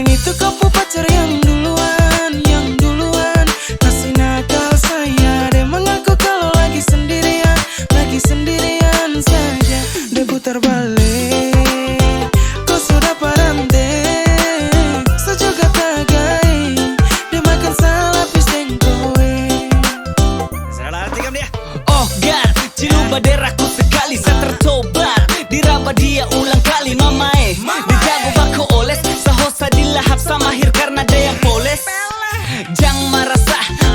bilang itu kamu pacar yang duluan, yang duluan. Masih nakal saya, dia mengaku kalau lagi sendirian saja. Dia putar balik, kau sudah parante. Saya juga tagai, dia makan salapis dengkoe. Salah tinggal dia. Oh God, ciluba deraku sekali saya tertobat. Diraba dia ulang kali mamae. Dijago bako oles, sahosa dilahap sama mahir karena dia yang poles. Jangan marah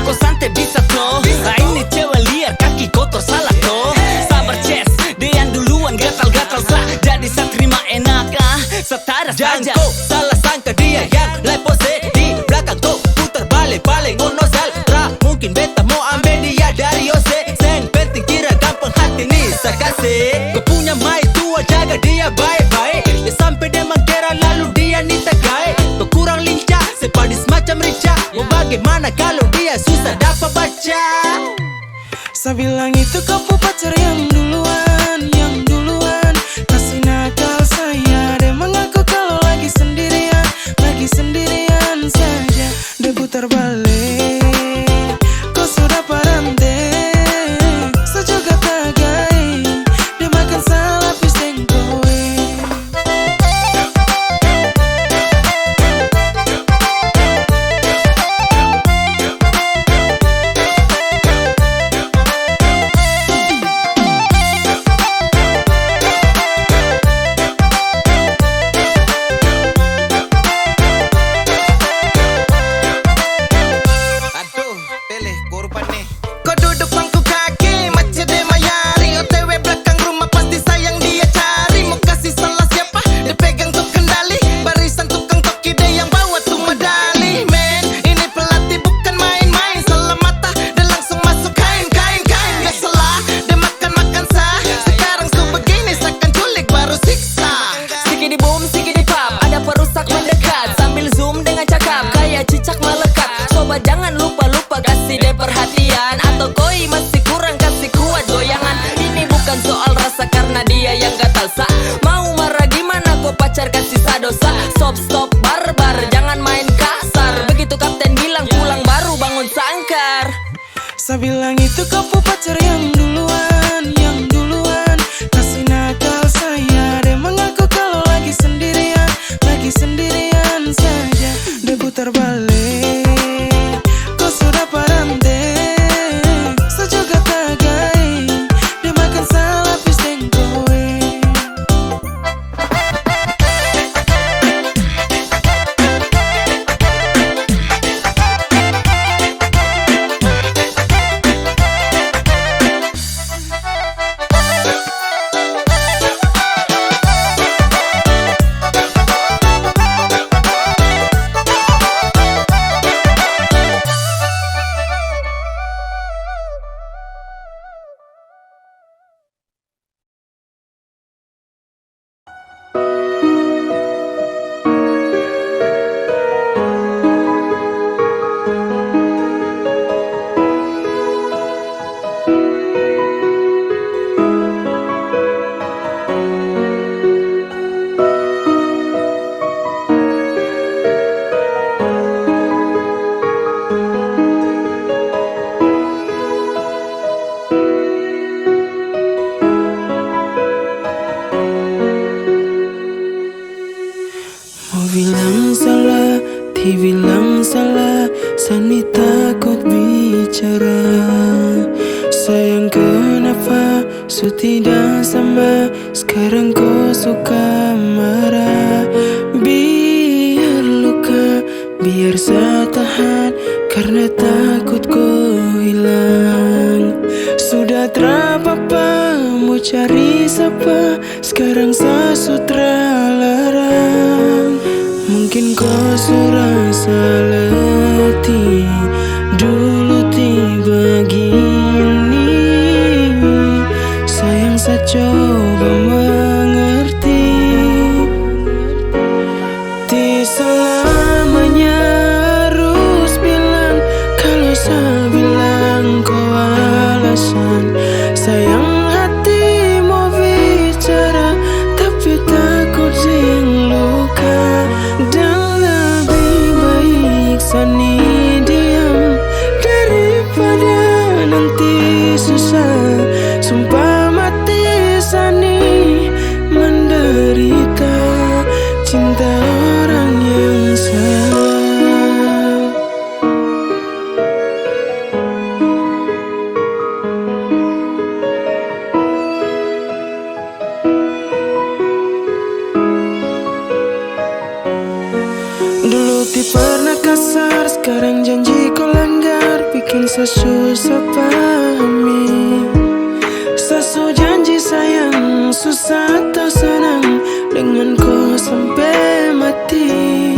kau santai bisa toh. Ini cewek liar kaki kotor salah toh. Sabar Ces, dia yang duluan gatal-gatal sah. Jadi saya terima enak setara saja. Jangan kau salah sangka dia yang lay pose di belakang kau putar balik ngono saltra. Mungkin beta mau ambil dia dari Ose. Seng penting kira gampang hati nih saya kasih. Kau punya mai tua jaga dia baik-baik. Ya sampai dia mengkira lalu dia nih tagai. Kau kurang lincah sepadis macam rica. Mau bagaimana kalau dia susah dapat baca. Saya bilang itu kamu pacar yang duluan, yang duluan. Masih nakal saya, dia mengaku kalau lagi sendirian saja. Dia putar balik, kau sudah parante. Saya juga tagai, dia makan salapis dengkoe. Kau duduk pangku kaki macam dia mayari. OTW belakang rumah pasti sayang dia cari. Mau kasih salah siapa? Dia pegang tuh kendali. Barisan tukang toki dia yang bawa tuh medali. Men, ini pelatih bukan main-main. Salah mata dia langsung masuk kain. Gak salah, dia makan sah. Sekarang tuh begini seakan culik baru siksa. Sikidi boom, sikidi pop, ada perusak mendekat. Sambil zoom dengan cakap, kayak cicak melekat. Coba jangan lupa kasih dia perhatian. Atau koi masih kurang kasih kuat goyangan. Ini bukan soal rasa karena dia yang gatal sa. Mau marah gimana kau pacar kasih sadosa. Stop barbar, jangan main kasar. Begitu kapten bilang pulang baru bangun sangkar. Saya bilang itu kamu pacar yang duluan, yang duluan. Masih nakal saya, dia mengaku kalau lagi sendirian saja. Dia putar balik, kau sudah parante. Saya juga tagai, dia makan salapis dengkoe. Dibilang salah, Sani takut bicara. Sayang kenapa su tidak sama. Sekarang kau suka marah. Biar luka, biar saya tahan. Karena takut kau hilang. Sudah terapa-apa, mau cari siapa. Sekarang saya sutra larang. Mungkin kau sudah letih. Dulu tiba gini. Sayang saya coba mengerti. Di selamanya harus bilang. Kalau saya bilang kau alasan. Sayang hati mau bicara, tapi takut sing luka dalam Terbukti pernah kasar, sekarang janji kau langgar, bikin saya susah pahami. Sesu janji sayang, susah atau senang dengan kau sampai mati.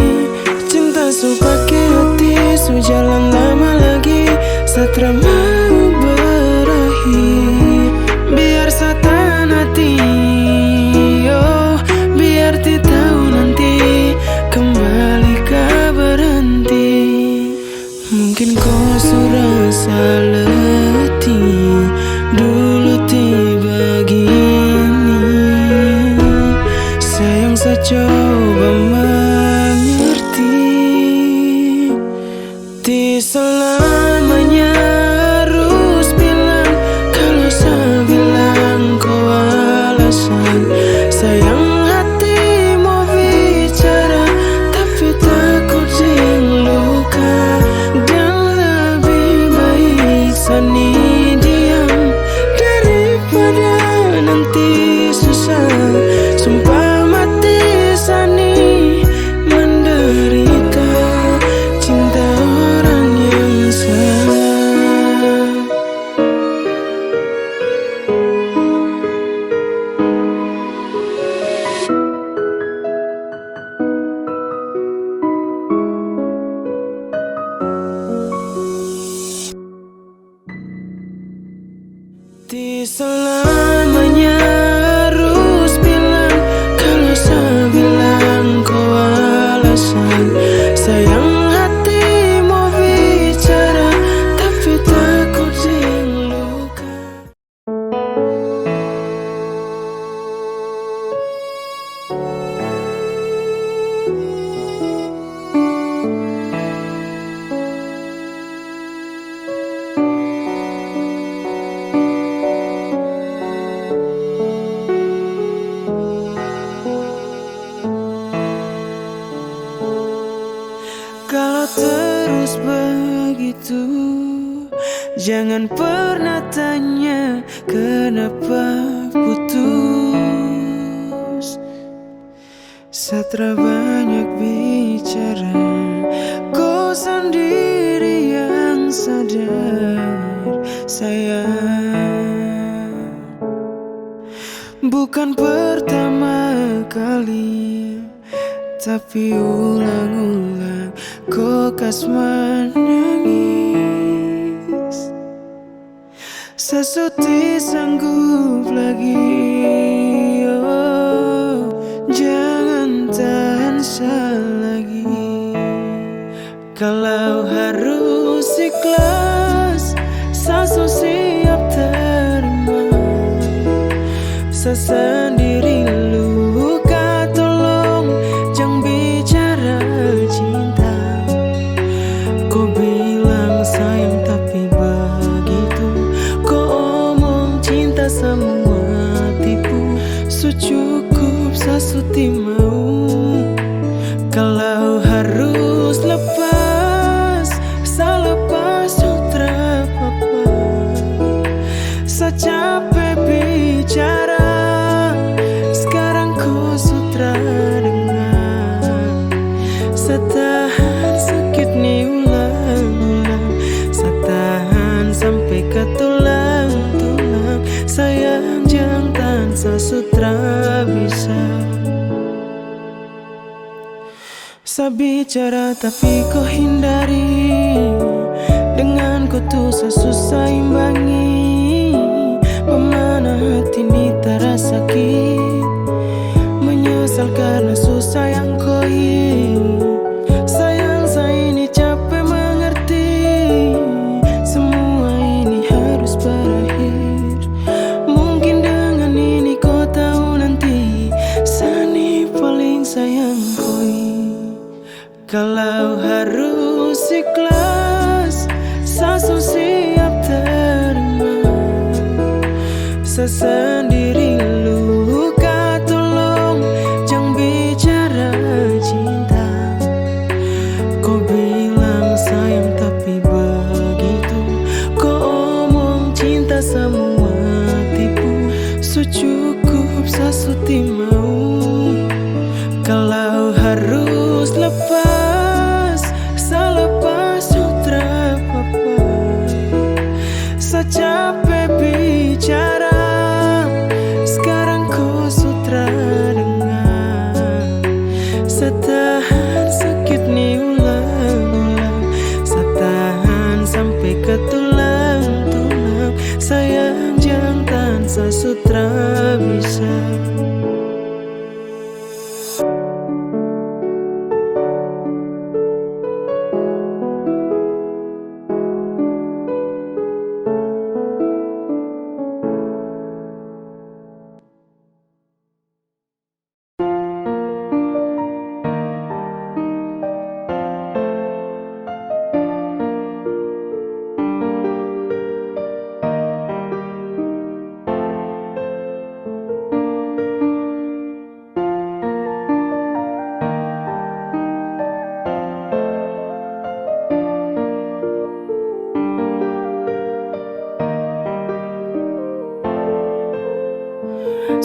Cinta su pakai hati, su jalan lama lagi, setelah mau berakhir. Biar saya tahan hati, oh, biar ti tahu nanti kembali kah berhenti. Mungkin kau sudah letih dulu tiba gini. Sayang saya coba mengerti, di selamanya harus bilang kalau saya bilang kau alasan. Sayang hati mau bicara tapi takut luka, dan lebih baik sani diam daripada nanti susah. Sumpah mati sani menderita cinta orang yang salah. Di selamanya harus bilang kalau saya bilang kau alasan. Sayang hati mau bicara tapi takut luka. Kalau terus begitu, jangan pernah tanya kenapa putus. Setelah banyak bicara, kau sendiri yang sadar. Sayang, bukan pertama kali, tapi ulang-ulang kau kas menangis. Sesuti sanggup lagi, oh, jangan tahan lagi. Kalau harus ikhlas, saya siap terima. Saya sendiri luka, tolong jangan bicara cinta. Kau bilang sayang tapi begitu, kau omong cinta semua tipu. Cukup sasuti mau. Kalau harus lepas, saya lepas sutra papa. Saya capek bicara, sekarang kau sutra dengar. Saya tahan sakit nih ulang-ulang, saya tahan sampai ke tulang-tulang. Sayang jangan sesutra bisa. Saya bicara tapi kau hindari, dengan kau tuh saya susah imbangi. Bagaimana hati ini terasa sakit, menyesal karena susah yang kau ini. Sayang saya ini capek mengerti, semua ini harus berakhir. Mungkin dengan ini kau tahu nanti Sani paling sayang kau ini. Kalau harus ikhlas, saya siap terima. Saya sendiri luka, tolong jangan bicara cinta. Kau bilang sayang tapi begitu, kau omong cinta semua tipu. Cukup sasuti mau. Kalau harus lepas,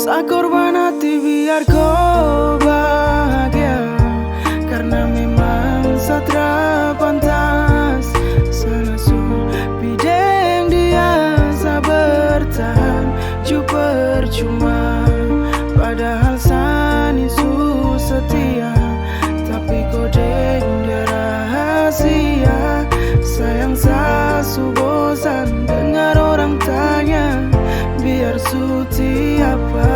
Saya korban hati biar kau bahagia, karena memang saya pantas. Sana su bideng dia saya bertahan ju percuma. Padahal sani su setia, tapi kodeng dia rahasia. Sayang saya su bosan dengar orang tanya, biar suti apa.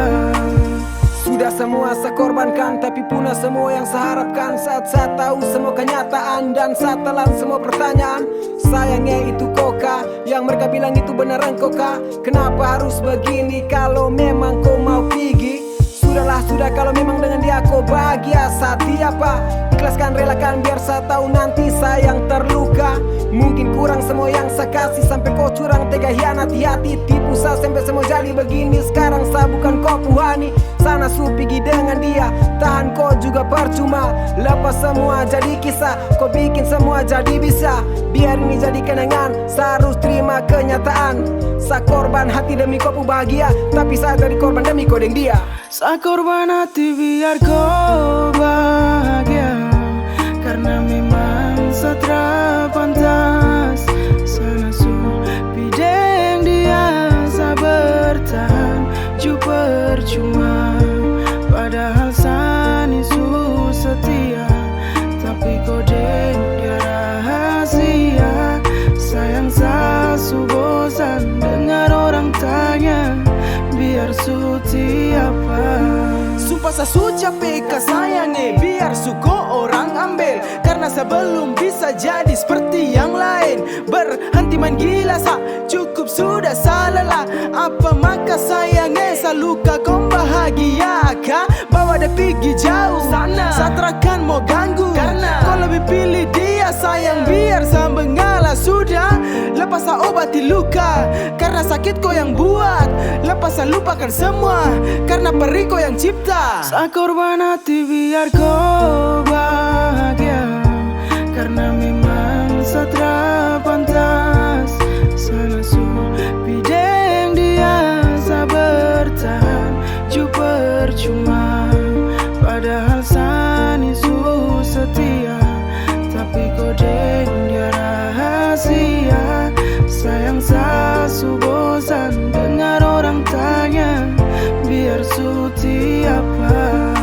Sudah semua saya korbankan, tapi punah semua yang saya harapkan. Saat saya tahu semua kenyataan dan saya telan semua pertanyaan. Sayangnya itu koka, yang mereka bilang itu beneran koka. Kenapa harus begini kalau memang kau mau pergi? Sudahlah, sudah kalau memang dengan dia kau bahagia. Saat apa? Ikhlaskan, relakan biar saya tahu nanti saya yang terluka. Mungkin kurang semua yang saya kasih, sampai kau curang, tega, hianati hati, tipu saya sampai semua jadi begini. Sekarang saya bukan kau puhani. Sana su pergi dengan dia, tahan kau juga percuma. Lepas semua jadi kisah, kau bikin semua jadi bisa. Biar ini jadi kenangan, saya harus terima kenyataan. Saya korban hati demi kau bahagia, tapi saya jadi korban demi kau dan dia. Saya korban hati biar kau bahagia, karena memang saya pantas. Sana su bideng dia saya bertahan ju percuma. Padahal sani su setia, tapi kodeng dia rahasia. Sayang saya su bosan dengar orang tanya, biar suti apa. Sumpah saya su capek sayangnya, biar suko orang ambil. Karena saya belum bisa jadi seperti yang lain. Berhenti main gila, sa cukup sudah salah. Apa maka sayangnya saya luka kau bahagia kah? Bawa dia pergi jauh sana, saya terakan mau ganggu. Karena kau lebih pilih dia sayang, biar saya mengalah sudah. Lepas saya obati luka, karena sakit kau yang buat. Lepas saya lupakan semua, karena perih kau yang cipta. Saya korban hati biar kau bahagia, karena memang saya pantas. Sana su bideng dia saya bertahan ju percuma. Padahal sani su setia, tapi kodeng dia rahasia. Sayang saya su bosan dengar orang tanya, biar suti apa.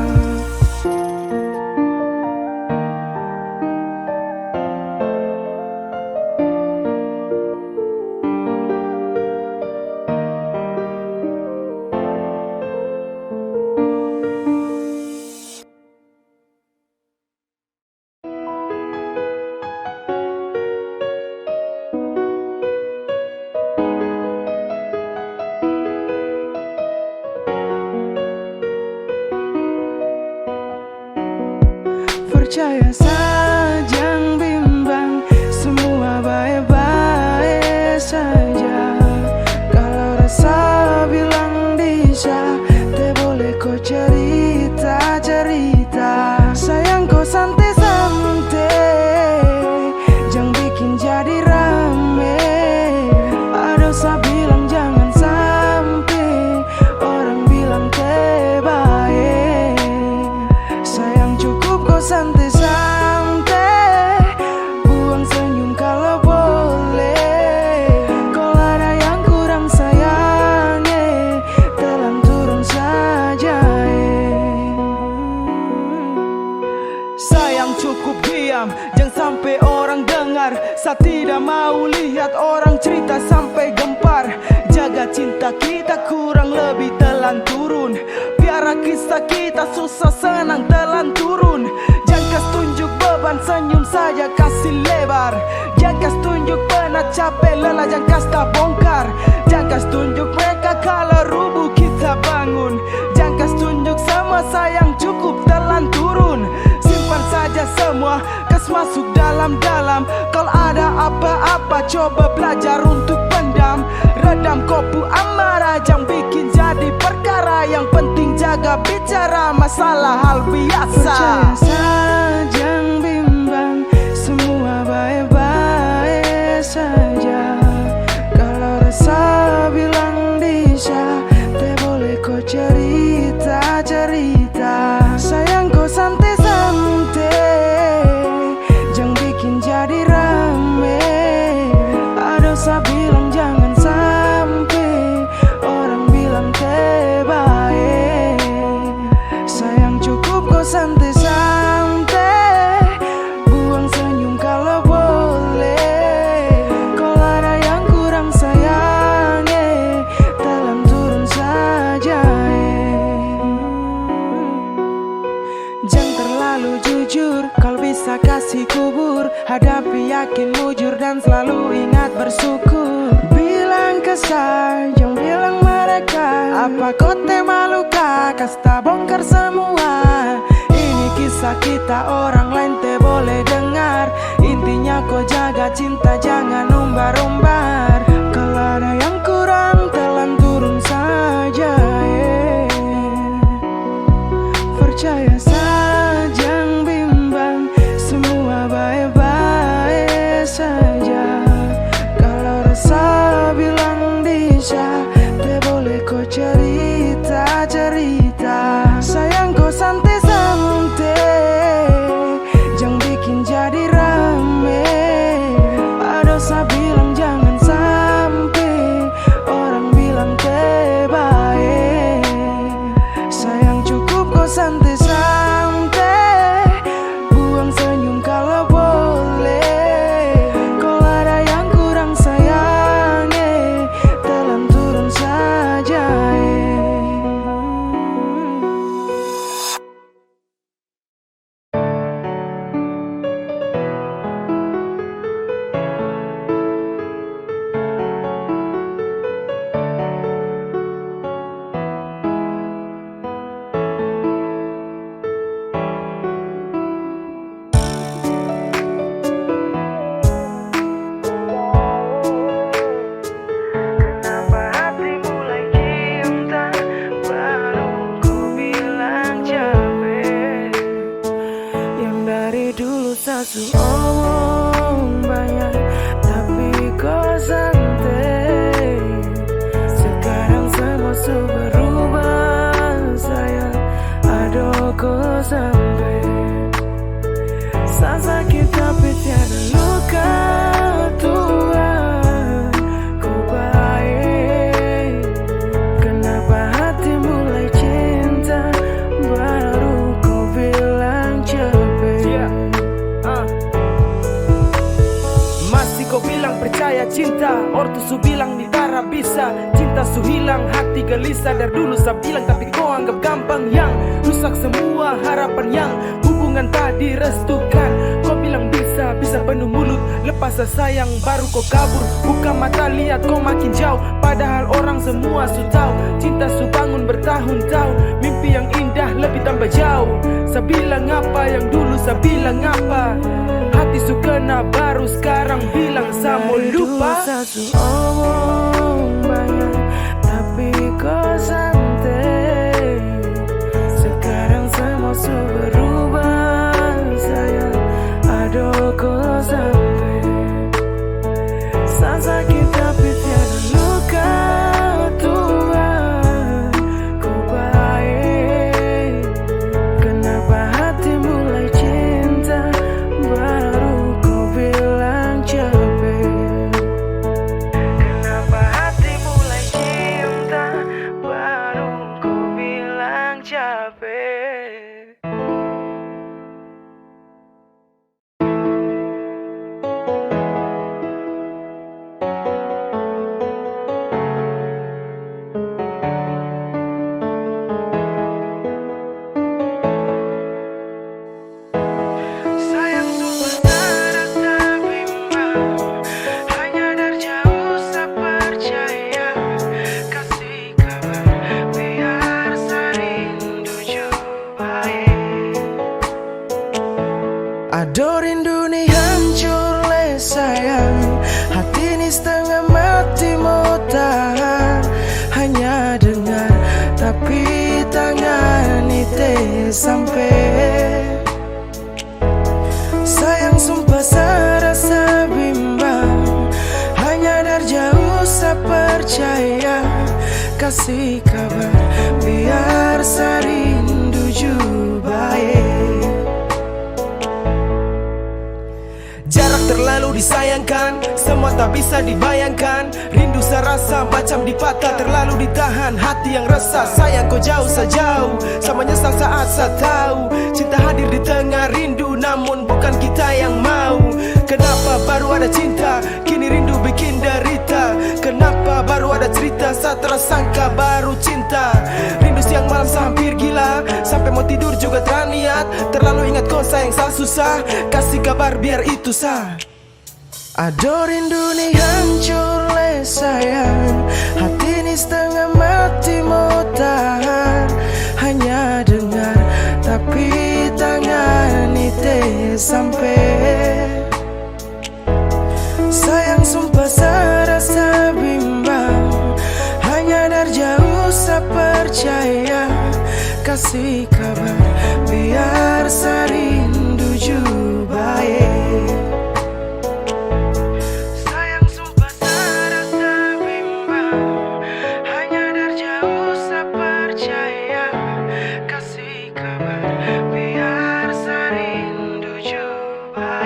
Percaya saja, jangan bimbang, semua baik-baik saja. Kalau rasa bilang bisa, te boleh kau cerita-cerita. Sayang kau santai-santai, jangan bikin jadi rame. Ada saya bilang jangan sampai orang bilang te baik. Sayang cukup kau santai-santai, buang senyum kalau boleh. Kalau ada yang kurang sayangnya, telan turun saja. Sayang cukup diam, jangan sampai orang dengar. Saya tidak mau lihat orang cerita sampai gempar. Jaga cinta kita kurang lebih telan turun. Biar kisah kita susah senang telan turun. Jangan kas tunjuk beban, senyum saja kasih lebar. Jangan kas tunjuk penat capek lelah, jangan kas tak bongkar. Jangan kas tunjuk mereka kalau rubuh kita bangun. Jangan kas tunjuk sama sayang cukup telan turun. Simpan saja semua, kas masuk dalam-dalam. Kalau ada apa-apa coba belajar untuk pendam. Redam kopu amarah, jangan bikin jadi perkara. Yang penting jaga bicara masalah hal biasa. Percaya saja, jangan bimbang, semua baik-baik saja. Kalau rasa bilang bisa, te boleh kau cerita. yakin, mujur dan selalu ingat bersyukur. Bilang ke Sajong, bilang mereka, apa kote maluka, kasta bongkar semua. Ini kisah kita, orang lain te boleh dengar. Intinya kau jaga cinta, jangan umbar-umbar. Kalau ada yang kurang, telan turun saja, percaya saja, jangan bimbang, semua baik-baik saja. Kalau rasa bilang bisa, te boleh kau cerita-cerita. Sayang kau santai-santai, jangan bikin jadi rame. Ada saya bilang jangan sampai orang bilang te baik. Sayang cukup kau santai-santai, buang senyum kalau boleh. Kalau ada yang kurang sayang, telan turun saja. Kenapa hati mulai cinta, baru ku bilang capek. Yang dari dulu sasu omong banyak, tapi kau santai. Sekarang semua su berubah, sayang, aduh kau sampai. Sa sakit tapi tiada luka, Tuhan kau baik. Kenapa hati mulai cinta, baru kau bilang capek. Masih kau bilang percaya cinta, ortu su bilang nitara bisa. Cinta su hilang, hati gelisah. Dari dulu saya bilang tapi kau anggap gampang. Yang rusak semua harapan, yang hubungan tadi restukan. Kau bilang bisa penuh mulut, lepas sayang baru kau kabur. Buka mata lihat kau makin jauh, padahal orang semua su tahu. Cinta su bangun bertahun-tahun, mimpi yang indah lebih tambah jauh. Saya bilang apa yang dulu saya bilang apa, hati su kena baru sekarang bilang saya mau lupa. Sasu omong banyak, tapi kau santai. Sekarang semua su berubah, sayang, aduh kau sampai. Saya sakit tapi tiada luka, Tuhan kau baik. Kenapa hati mulai cinta, baru kau bilang capek. Kenapa hati mulai cinta, baru kau bilang capek. Sayang sumpah tak rasa bimbang, hanya dari jauh saya percaya. Kasih kabar biar saya rindu baik. Aduh rindu ni hancur le sayang, hati ni setengah mati mau tahan. Hanya dengar tapi tangan ni te sampai. Sayang sumpah saya rasa bimbang, hanya dari jauh saya percaya. Kasih kabar biar saya rindu baik. Jarak terlalu disayangkan, semua tak bisa dibayangkan. Rindu saya rasa macam dipatah, terlalu ditahan, hati yang resah. Sayang kau jauh sejauh, sama nyesal saat saya tahu. Cinta hadir di tengah rindu, namun bukan kita yang mau. Kenapa baru ada cinta, kini rindu bikin derita. Kenapa baru ada cerita, saat tersangka baru cinta. Rindu siang malam saya hampir gila, sampai mau tidur juga teraniat. Terlalu ingat kau sayang saya susah, kasih kabar biar itu sah. Aduh rindu nih hancur le sayang, hati ini setengah mati mau tahan. Hanya dengar tapi tangan itu sampai. Sayang sumpah serasa bimbang, hanya dari jauh saya percaya. Kasih kabar biar serindu juga Sayang sumpah serasa bimbang, hanya dari jauh saya percaya. Kasih kabar biar serindu juga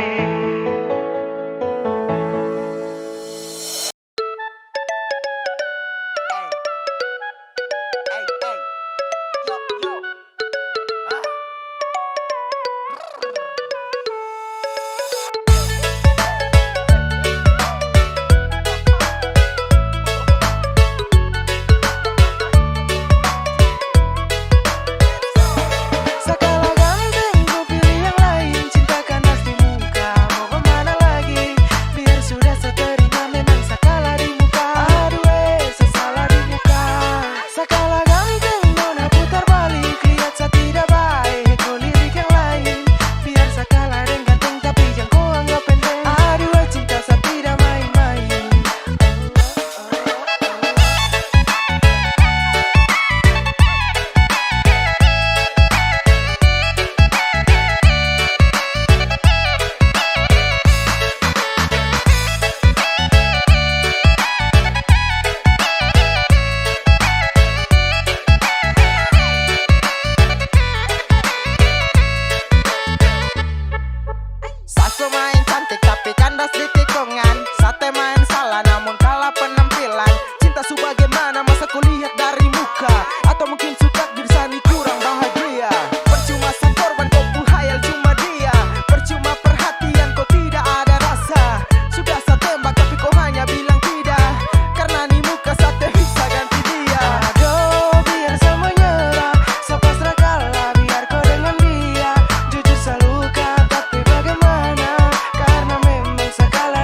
Segala ganteng ku pilih yang lain, cinta kandas di muka, mau kemana lagi? Biar sudah seterima memang sakala di muka. Aduh sesalah di muka. Segala ganteng nona putar balik, lihat saya tidak baik, kau lirik yang lain. Biar sakala dan ganteng tapi jangan kau anggap penting. Aduh cinta saya tidak main-main. Saso main cantik tapi kandas di tikungan. Sate main salah namun kalah penampilan. Cinta su bagaimana masa ku lihat dari muka? Atau mungkin suka diri kurang bahagia. Percuma sang korban kau pun hayal cuma dia. Percuma perhatian kau tidak ada rasa. Sudah saya tembak tapi kau hanya bilang tidak. Karena nih muka sate bisa ganti dia. Aduh biar saya menyerah, saya pasrah kalah biar kau dengan dia. Jujur saya luka tapi bagaimana? Karena memang saya kalah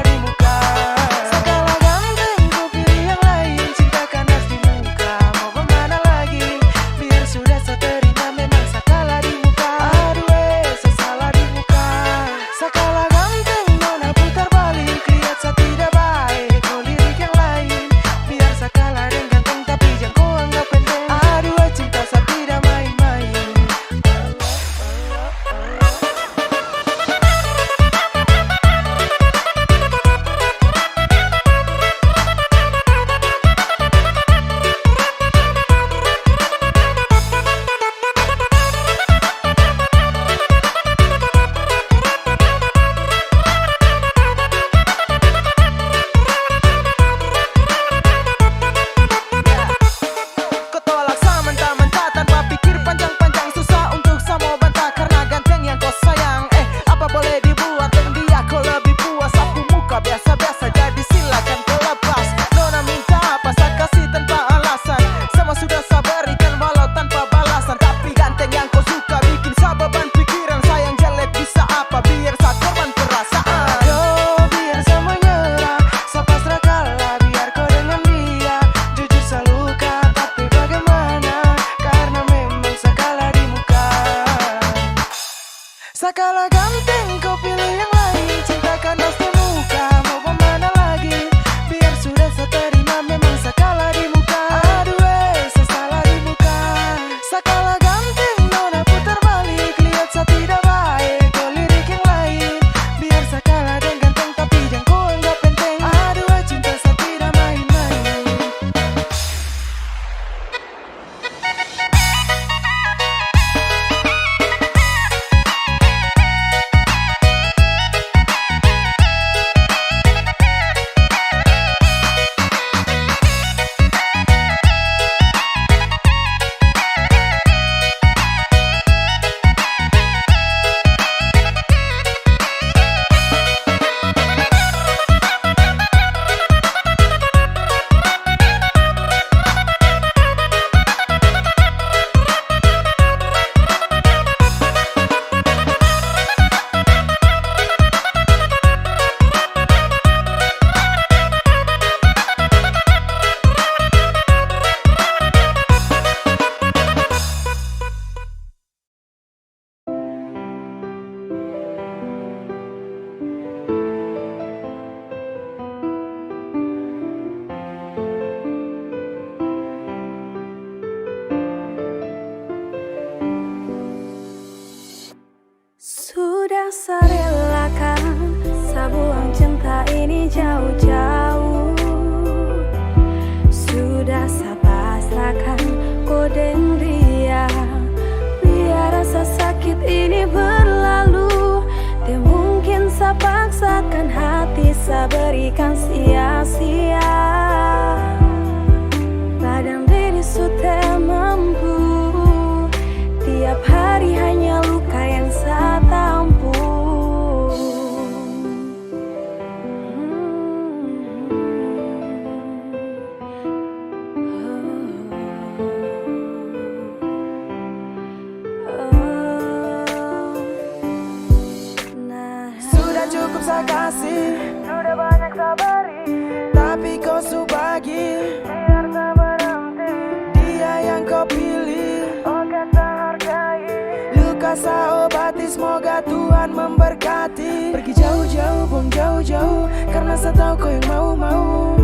paksakan hati saya berikan sia-sia. Padang diri sudah mampu, tiap hari hanya luka yang saya tampu. Sudah cukup saya kasih, sudah banyak saya beri, tapi kau subagi, biar tak berhenti. Dia yang kau pilih, oke tak hargai. Luka saya obati, semoga Tuhan memberkati. Pergi jauh-jauh, buang jauh-jauh, karena saya tahu kau yang mau-mau.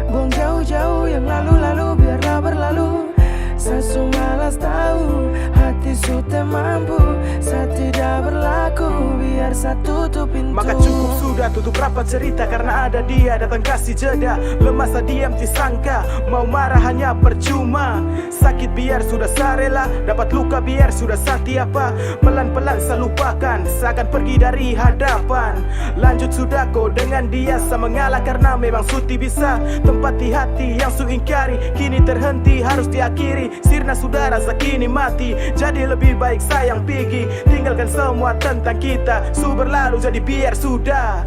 Buang jauh-jauh yang lalu-lalu, biarlah berlalu. Saya malas tahu, hati sudah mampu. Saya tidak berlaku, biar saya tutup pintu. Maka cukup sudah, tutup rapat cerita, karena ada dia datang kasih jeda. Lemah saya diam disangka, mau marah hanya percuma. Sakit biar sudah saya rela, dapat luka biar sudah saya tiapa. Pelan-pelan saya lupakan, saya akan pergi dari hadapan. Lanjut sudah kau dengan dia, saya mengalah karena memang suti bisa. Tempati hati yang su ingkari, kini terhenti harus diakhiri. Sirna sudah rasa kini mati, jadi lebih baik sayang pergi. Tinggalkan semua tentang kita, su berlalu jadi biar sudah.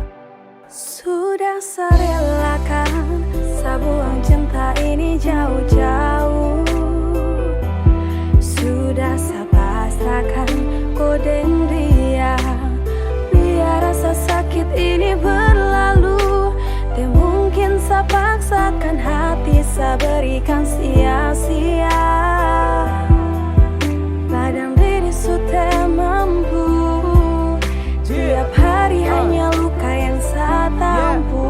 Sudah saya relakan, saya buang cinta ini jauh-jauh. Sudah saya pasrahkan kode dia, biar rasa sakit ini berlalu. Dan mungkin saya paksakan hati, saya berikan sia-sia. Padang diri sudah mampu, tiap hari hanya luka yang saya tampu.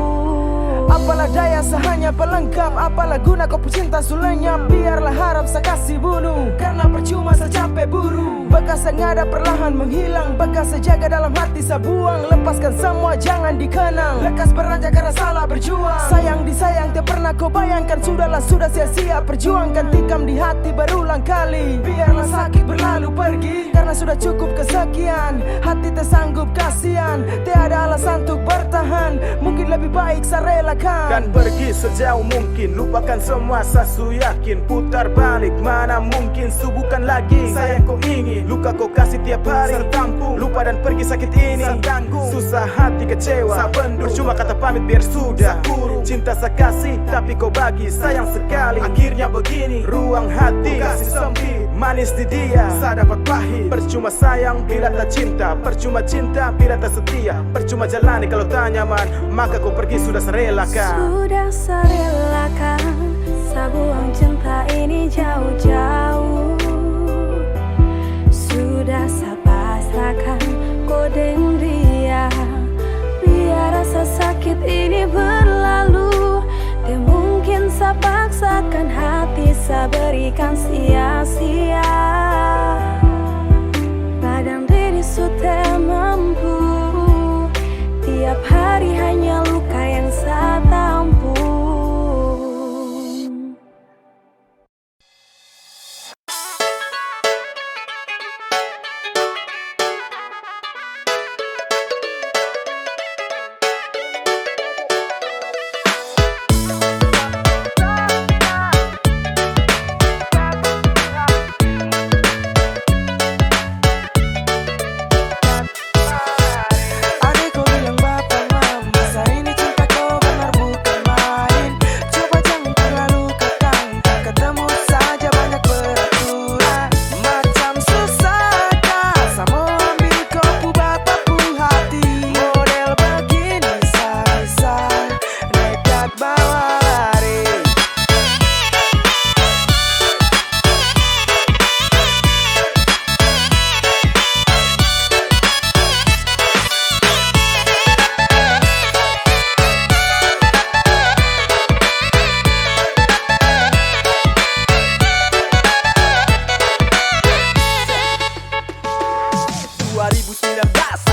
Apalah daya saya hanya pelengkap, apalah guna kau pecinta sulenyap. Biarlah harap saya kasih bunuh, karena percuma saya capek buru. Bekas yang ada perlahan menghilang, bekas saya jaga dalam hati saya buang. Lepaskan semua jangan dikenang, lekas beranjak karena salah berjuang. Sayang disayang tak pernah kau bayangkan, sudahlah sudah sia-sia perjuangkan. Tikam di hati berulang kali, biarlah sakit berlalu pergi, karena sudah cukup kesekian. Hati tak sanggup kasihan, tiada alasan untuk bertahan. Mungkin lebih baik saya relakan Dan pergi sejauh mungkin, lupakan semua saya yakin. Putar balik mana mungkin, su bukan lagi saya yang kau ingin. Luka kau kasih tiap hari, tertampung. Lupa dan pergi sakit ini, saya tanggung. Susah hati kecewa, saya bendung. Percuma kata pamit biar sudah kurung. Cinta saya kasih, tapi kau bagi sayang sekali. Akhirnya begini, ruang hati kasih sempit. Manis di dia, saya dapat pahit. Percuma sayang bila tak cinta, percuma cinta bila tak setia. Percuma jalani kalau tak nyaman, maka kau pergi sudah saya relakan. Sudah saya relakan, saya buang cinta ini jauh-jauh. Sudah saya pasrahkan kode dia, biar rasa sakit ini berlalu. Dan mungkin saya paksakan hati, saya berikan sia-sia. Padang diri sudah mampu, tiap hari hanya luka yang saya tampu. Adikku bilang bapak mama, saya ini cinta kau benar bukan main. Coba jangan terlalu kekang, tak ketemu saja banyak peraturan. Macam susah saya mau ambil kau bapak pu hati. Model begini saya bisa nekat bawa lari.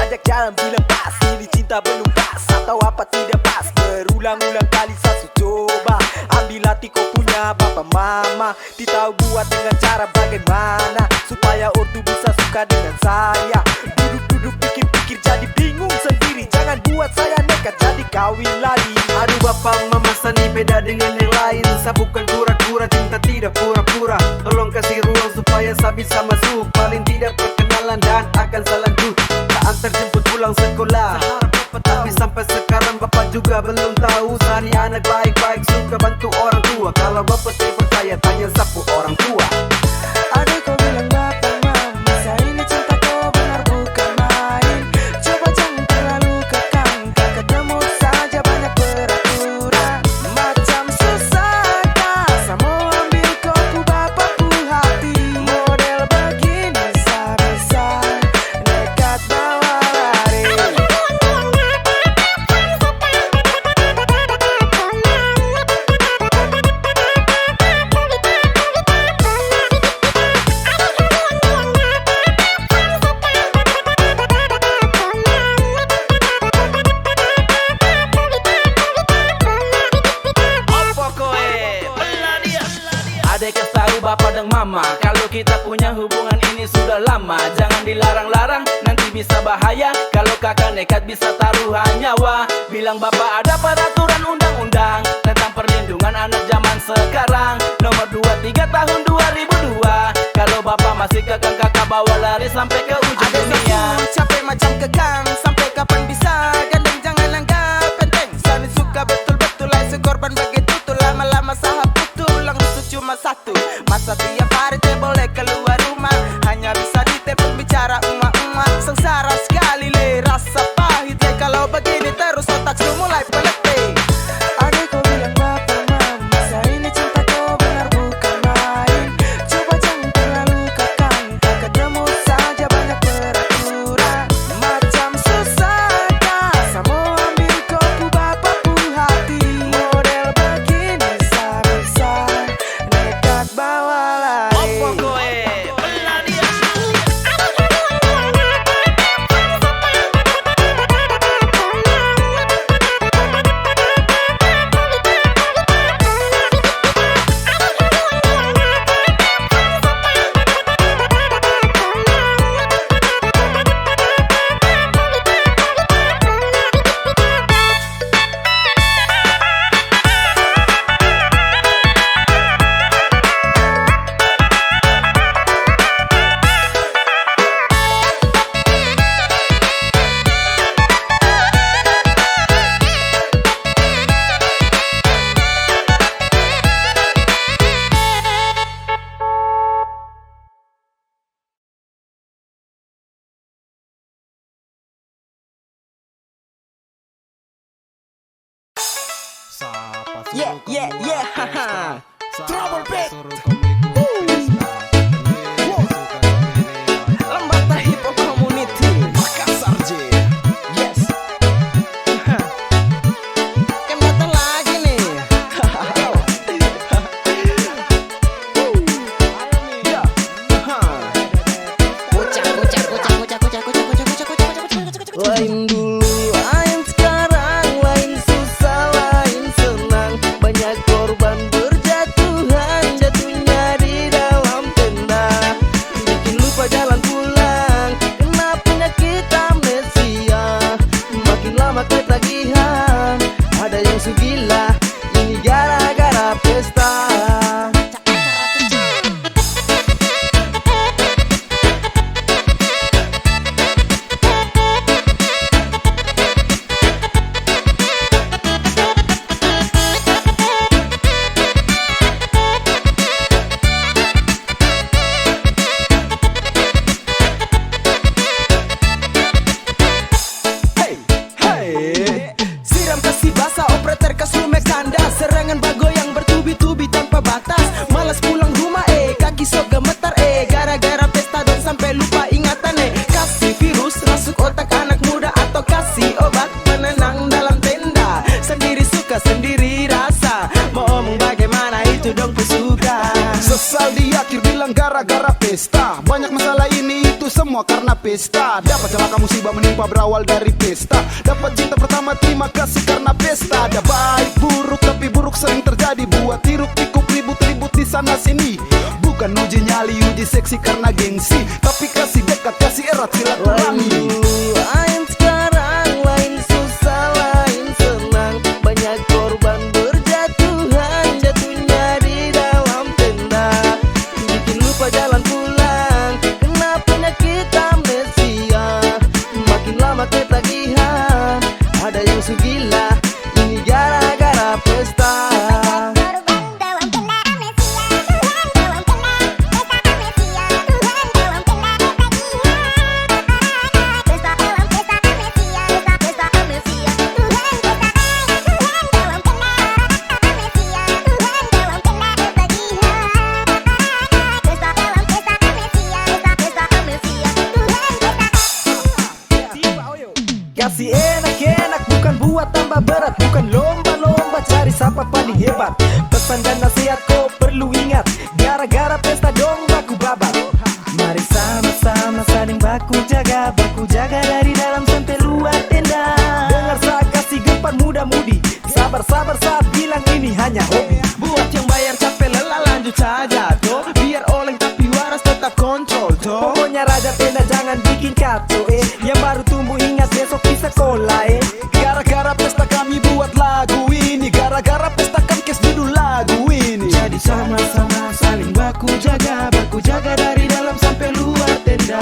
Ajak jalan bilang pas, ini cinta belum pas, atau apa tidak pas. Berulang-ulang kali saya coba ambil hati kau punya bapak mama. Tidak tahu buat dengan cara bagaimana supaya ortu bisa suka dengan saya. Duduk-duduk pikir-pikir jadi bingung sendiri. Jangan buat saya nekat jadi kawin lagi. Aduh bapak mama Sani beda dengan yang lain. Saya bukan kura-kura, cinta tidak pura-pura. Tolong kasih ruang supaya saya bisa masuk. Paling tidak perkenalan dan akan salanku. Tak antar jemput pulang sekolah. Tapi sampai sekarang bapak juga belum tahu. Sani anak baik-baik, suka bantu orang tua. Kalau bapak tidak percaya, tanya sapu orang tua. Aduh kau bilang bapak mama, saya ini cinta kau benar bukan main. Coba jangan terlalu kekang, tak ketemu saja banyak peraturan. Macam susah kah, mau ambil kau bapakku hati. Model begini saya bisa nekat bawa lari. Adek tahu bapak dan mama, kalau kita punya hubungan ini sudah lama. Jangan dilarang-larang, nanti bisa bahaya. Kalau kakak nekat bisa taruhan nyawa. Bilang bapak ada peraturan undang-undang tentang perlindungan anak zaman sekarang, nomor 23 tahun 2002. Kalau bapak masih kekang, kakak bawa lari sampai ke ujung dunia. Capek macam kekang, sampai kapan bisa gandeng, jangan anggap penting. Sani suka betul-betul, lain sekorban begitu tuh. Lama-lama sahab tulang rusuk cuma satu. Masa tiap hari teh boleh keluar rumah, hanya bisa ditelepon bicara emak-emak. Sengsara sekali le, rasa pahit le. Kalau begini terus otak lu mulai peletih. Aduh kau bilang bapak mama, saya ini cinta kau benar bukan main. Coba jangan terlalu kekang, tak ketemu saja banyak peraturan. Macam susah kah, mau ambil kau bapakku hati. Model begini saya bisa nekat bawa lari. Yeah, haha. Trouble beat. Lembata Hip Hop Community Makassar J. Yes. Kan datang lagi nih. Lain dulu, lain sekarang, lain susah, lain senang. Banyak korban berjatuhan, jatuhnya di dalam tenda. Bikin lupa jalan pulang, kena penyakit amnesia. Makin lama ketagihan, ada yang sugila. Ini gara-gara pesta. Siram kasih basah, operator kasume kandas. Serangan bago yang bertubi-tubi tanpa batas. Malas pulang rumah kaki sok gemetar gara-gara pesta dan sampai lupa ingatan Kasih virus masuk otak anak muda, atau kasih obat penenang dalam tenda. Sendiri suka sendiri rasa, mau omong bagaimana itu dong pesuka. Sesal di akhir bilang gara-gara pesta. Banyak masalah ini itu semua karena pesta. Dapat celaka musibah menimpa berawal dari pesta. Dapat cinta pertama terima kasih karena pesta. Ada baik buruk tapi buruk sering terjadi. Buat hiruk pikuk ribut-ribut di sana sini. Bukan uji nyali uji seksi karena gengsi, tapi kasih dekat kasih erat silaturahmi. Lain sekarang, gila. Ini gara-gara pesta. Kasih enak-enak bukan buat tambah berat, bukan lomba-lomba cari siapa paling hebat. Pesan dan nasihat kau perlu ingat, gara-gara pesta dong baku babat. Mari sama-sama saling baku jaga dari dalam sampai luar tenda. Dengar saya kasih gempar muda-mudi, sabar-sabar saat bilang ini hanya hobi. Buat yang bayar capek lelah lanjut saja toh, biar oleng tapi waras tetap kontrol toh. Pokoknya raja tenda jangan bikin kacau yang baru tumbuh ingat besok di sekolah Gara-gara pesta kami buat lagu ini, gara-gara pesta kami kes judul lagu ini. Jadi sama-sama saling baku jaga dari dalam sampai luar tenda.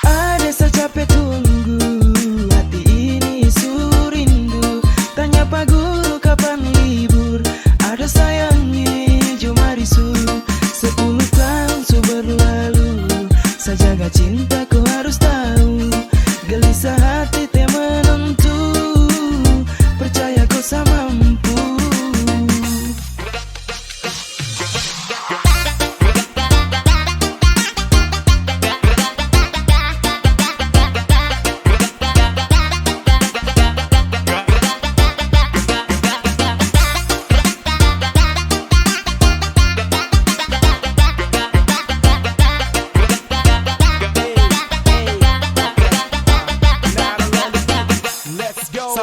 Ada secapek tunggu, hati ini surindu. Tanya Pak Guru kapan libur, ada sayangnya cuma risu. 10 tahun su berlalu, saya jaga cinta kau harus tahu. Gelisah hati tak menentu, percaya kau sama mampu.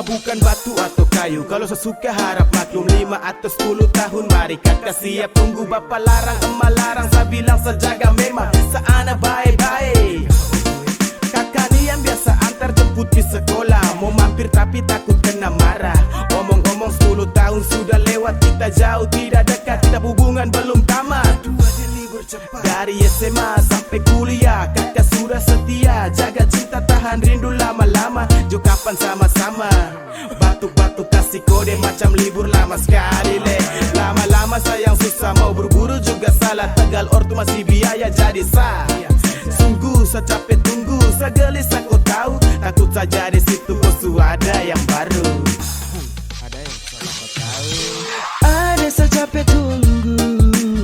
Bukan batu atau kayu, kalau sesuka harap maklum. 5 atau 10 tahun mari kakak siap tunggu. Bapak larang, emak larang, saya bilang sejaga memang seana baik-baik. Kakak ni yang biasa antar jemput di sekolah, mau mampir tapi takut kena marah. Omong-omong 10 tahun sudah lewat, kita jauh tidak dekat, kita hubungan belum tamat. Dari SMA sampai kuliah, kakak sudah setia, jaga cinta tahan rindu lama-lama. Jo kapan sama-sama, batuk-batuk kasih kode macam libur lama sekali le. Lama-lama sayang susah, mau berburu juga salah. Tegal ortu masih biaya jadi sah. Sungguh saya capek tunggu, saya gelisah kau tahu. Takut saja di situ kau ada yang baru. Ada yang salah kau tahu. Ada secapek tunggu,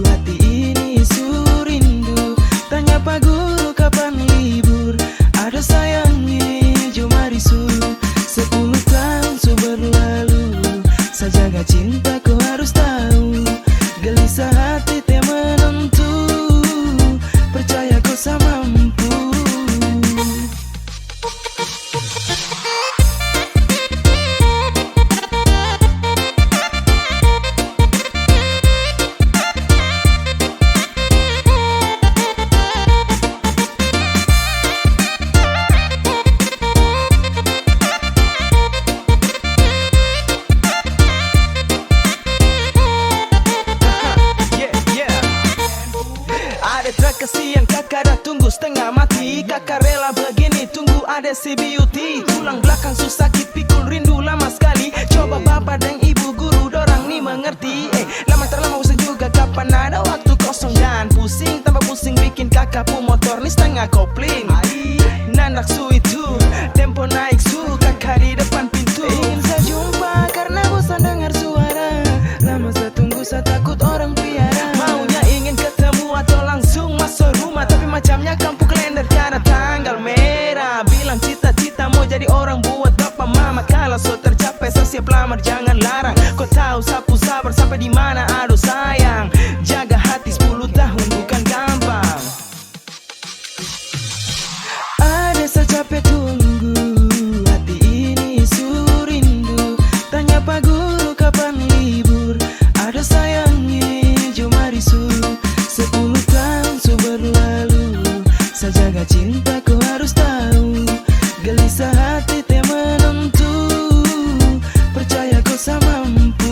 hati ini surindu. Tanya Pak Guru kapan libur, ada sayangnya cuma risu. 10 tahun su berlalu, saya jaga cinta kau harus tahu. Gelisah hati tak menentu, percaya kau sama mampu. ini tunggu ada si beauty. Tulang belakang susah pikul rindu lama sekali. Coba bapak dan ibu guru dorang nih mengerti. Lama terlama usah juga kapan ada waktu kosong dan pusing. Tambah pusing bikin kakak pu motor nih setengah kopling. Nandak su itu tempo naik su kakak di depan pintu. Ingin saya jumpa karena bosan dengar suara. Lama saya tunggu saya takut orang piara. Maunya ingin ketemu atau langsung masuk rumah. Tapi macamnya kampung kalender karena tanggal merah. Bilang cita-cita mau jadi orang buat bapak mama. Kalau so tercapai saya siap lamar jangan larang. Kau tahu sapu sabar sampai di mana aduh sayang. Jaga hati 10 tahun bukan gampang. Ada saya capek tunggu hati ini surindu. Tanya pak guru kapan libur. Ada sayangnya jom mari su 10 tahun su berlalu. Saya jaga cinta kau harus tahu. Gelisah hati teh menentu. Percaya kau sama mampu.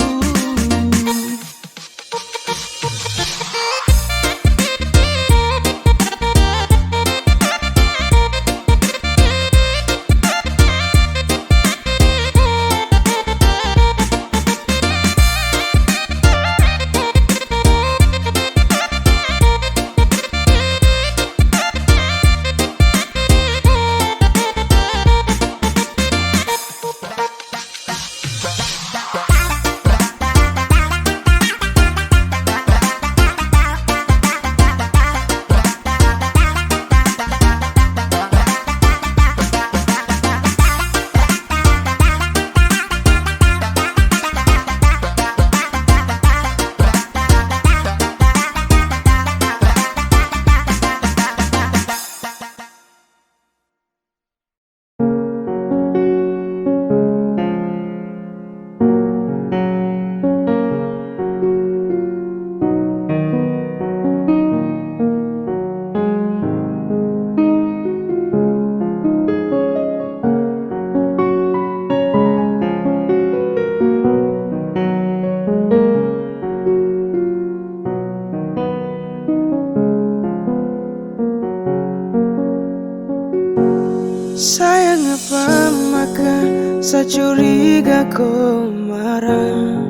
Sayang apa maka saya curiga kau marah.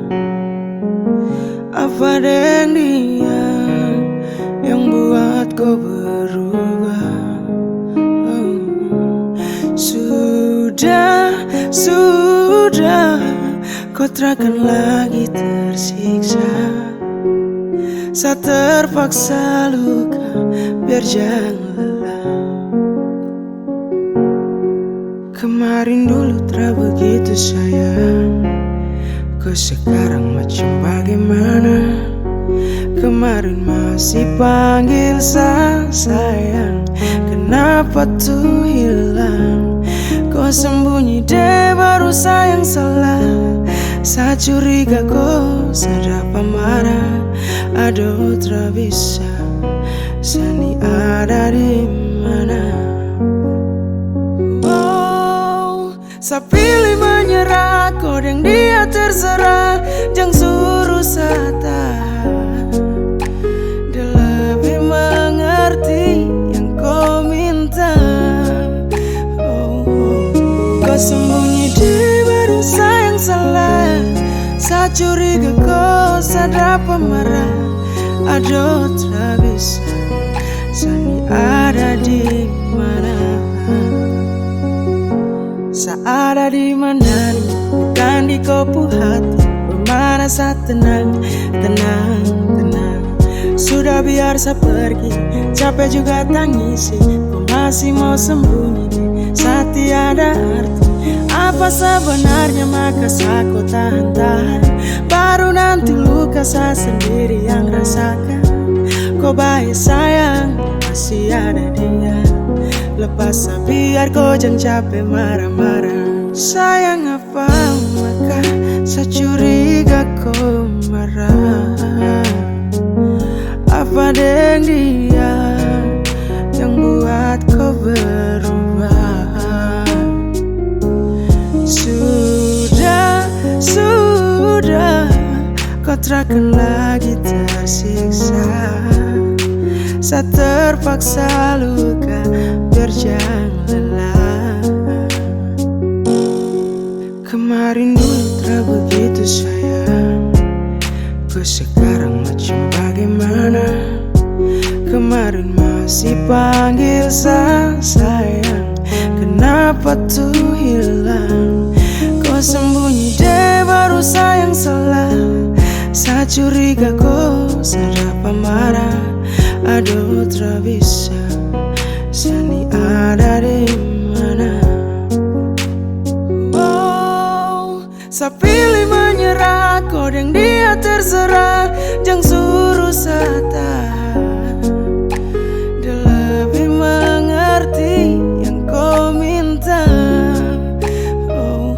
Apa dengan dia yang buat kau berubah? Sudah kau takkan lagi tersiksa. Saya terpaksa luka biar jangan lelah. Kemarin dulu tak begitu sayang. Kau sekarang macam bagaimana? Kemarin masih panggil saya sayang. Kenapa tuh hilang? Kau sembunyi deh baru sayang salah. Saya curiga kau sedap marah. Aduh tak bisa. Sani ada di mana? Saya pilih menyerah, kau dan dia terserah. Jangan suruh saya tahan. Dia lebih mengerti yang kau minta. Kau sembunyi di baru sayang salah. Saya curiga kau sadar pemarah. Aduh tak bisa. Sani ada di mana? Ada di mana nih? Bukan di kopu hati. Bagaimana saya tenang. Sudah biar saya pergi. Capek juga tangisi. Kau masih mau sembunyi. Saya tiada arti. Apa sebenarnya maka saya kau tahan. Baru nanti luka saya sendiri yang rasakan. Kau baik sayang masih ada dia. Lepas biar kau jangan capek marah-marah. Sayang apa maka saya curiga kau marah. Apa dengan dia yang buat kau berubah? Sudah kau takkan lagi tersiksa. Saya terpaksa luka biar jangan lelah. dapat tuh hilang. Kau sembunyi deh baru sayang salah. Saya curiga kau sadar pemarah. Aduh tak bisa, Sani ada di mana? Oh, saya pilih menyerah, kau yang dia terserah. Jangan suruh saya tahan. Dia lebih mengerti yang kau minta. Oh,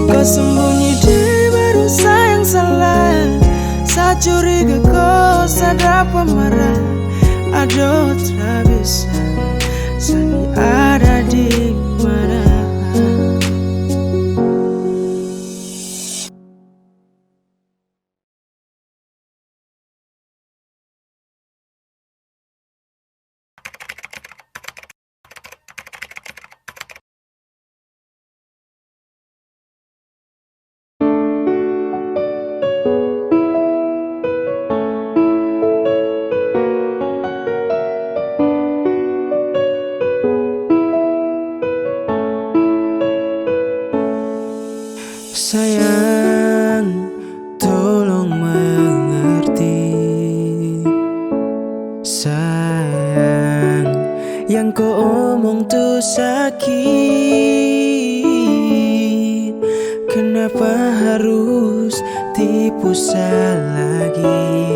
kau sembunyi deh baru sayang salah. Saya curiga kau sadar pemarah. Aduh tak bisa, Sani ada di mana? Sayang, tolong mengerti. Sayang, yang kau omong tuh sakit. Kenapa harus tipu saya lagi?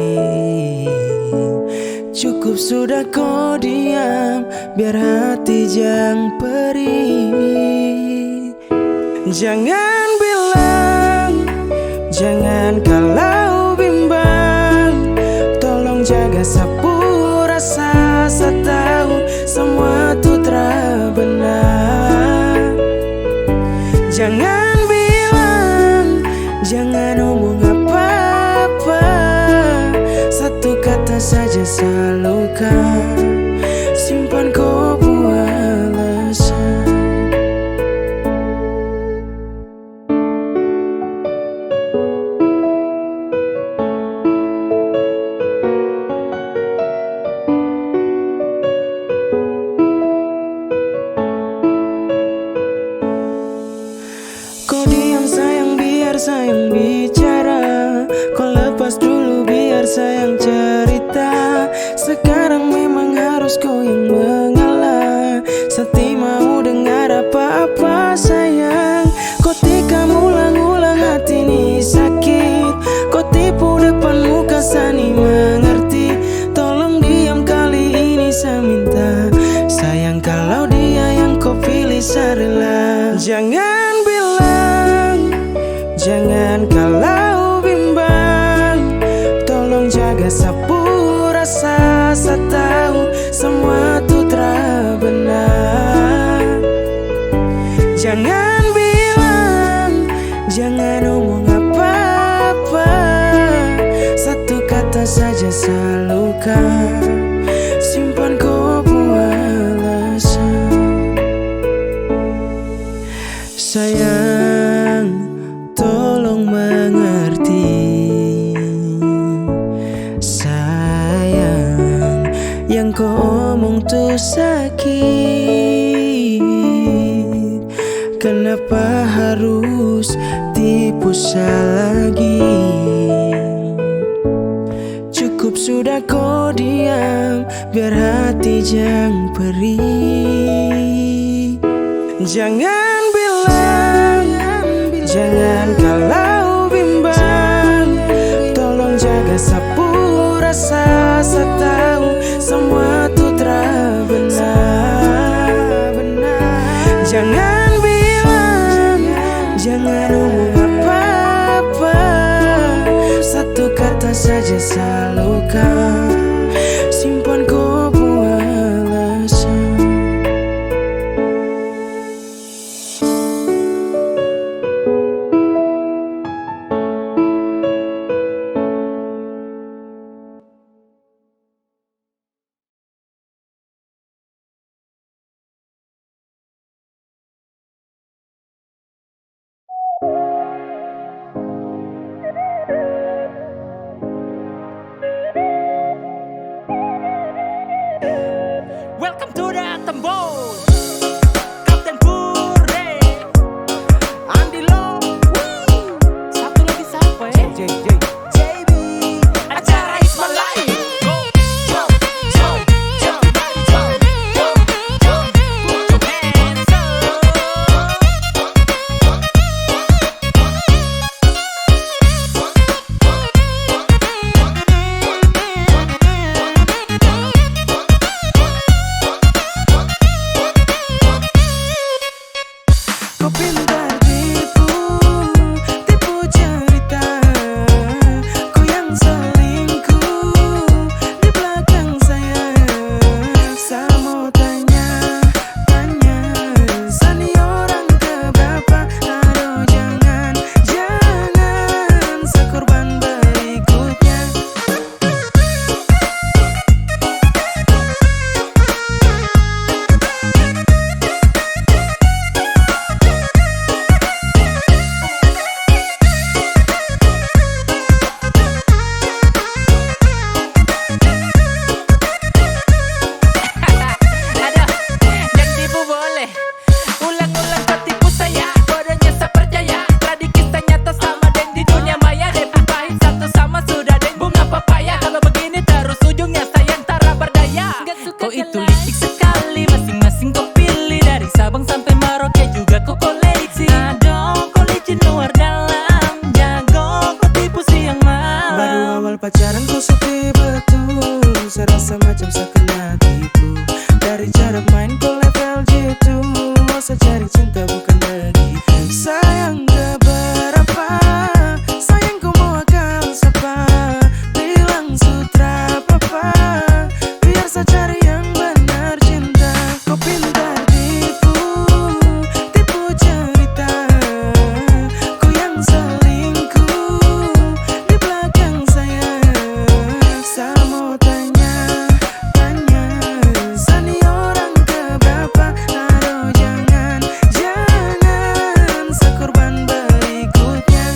Cukup sudah kau diam, biar hati jangan perih. Jangan bilang, jangan kalau bimbang. Tolong jaga sapu rasa, saya tahu semua tuh terbenar. Jangan bilang, jangan omong apa-apa. Satu kata saja saya luka. Simpan kau buat alasan. Kau diam sayang biar sayang bicara. Kau lepas dulu biar sayang cerita. Sekarang memang harus kau yang mengalah. Seti mau dengar apa-apa sayang. Kau tikam ulang-ulang hati ini sakit. Kau tipu depan muka Sani mengerti. Tolong diam kali ini saya minta. Sayang kalau dia yang kau pilih saya rela. Jangan bilang, jangan kalau bimbang. Tolong jaga sapu rasa, saya tahu semua tuh terbenar. Jangan bilang, jangan omong apa-apa. Satu kata saja saya luka. Simpan kau buat alasan. Sayang, tolong mengerti. Sayang, yang kau omong tuh sakit. Kenapa harus tipu saya lagi? Cukup sudah kau diam, biar hati jangan perih. Jangan bilang, jangan kalau bimbang. Tolong jaga sapu rasa, saya tahu semua tuh terbenar. Jangan bilang, jangan omong apa-apa. Satu kata saja saya luka. Simpan kau buat alasan. masa cari cinta bukan lagi. Sayang gak berapa, sayang kau mau akan siapa, bilang sutra papa, biar saya cari yang benar cinta. Kau pintar tipu, tipu cerita, kau yang selingkuh di belakang saya. Saya mau tanya, Sani orang keberapa? Aduh jangan, sekorban berikutnya.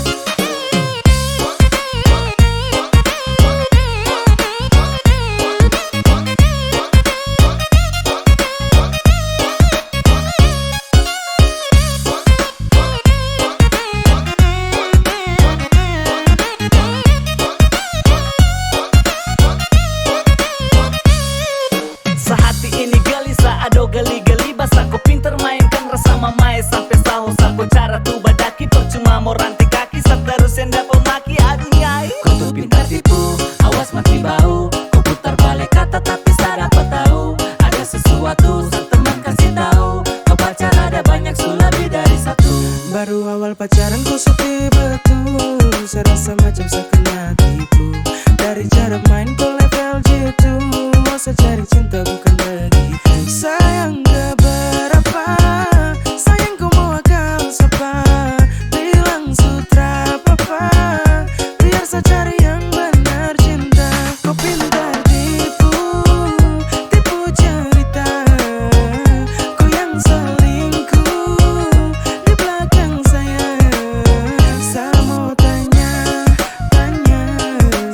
Sehati ini gelisah, ado gali-gali basah. Kau pinter mainkan rasa mamae sampai sahur. Aku cara tu badaki, percuma mau rantai kaki. Seterus yang dapat maki, aduh nyai. Kau tuh pintar tipu, awas mati bau. Kau putar balik kata tapi saya dapat tahu. Ada sesuatu, sang teman kasih tahu. Kau pacar ada banyak, lebih dari satu. Baru awal pacaran kau sepi betul, saya rasa macam saya kena tipu. Dari cara main kau level jitu, mau saya cari cinta bukan lagi. Sayang gak berapa, sayang kau mau akal siapa, bilang sutra papa, biar saya cari yang benar cinta. Kau pintar tipu, tipu cerita, kau yang selingkuh di belakang saya. Saya mau tanya,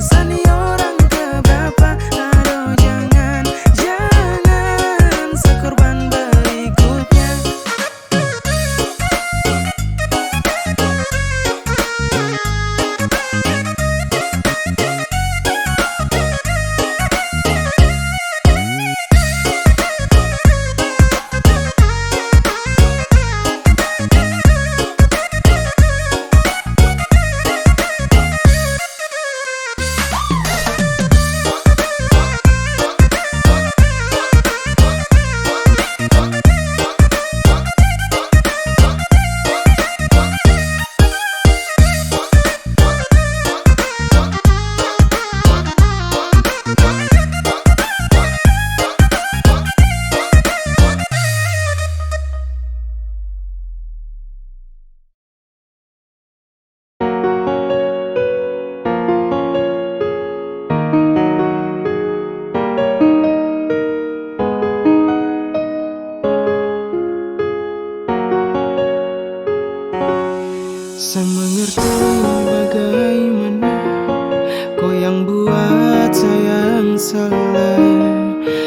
Sani orang keberapa? Aduh jangan, sekorban berikutnya. Saya mengerti bagaimana kau yang buat saya yang salah.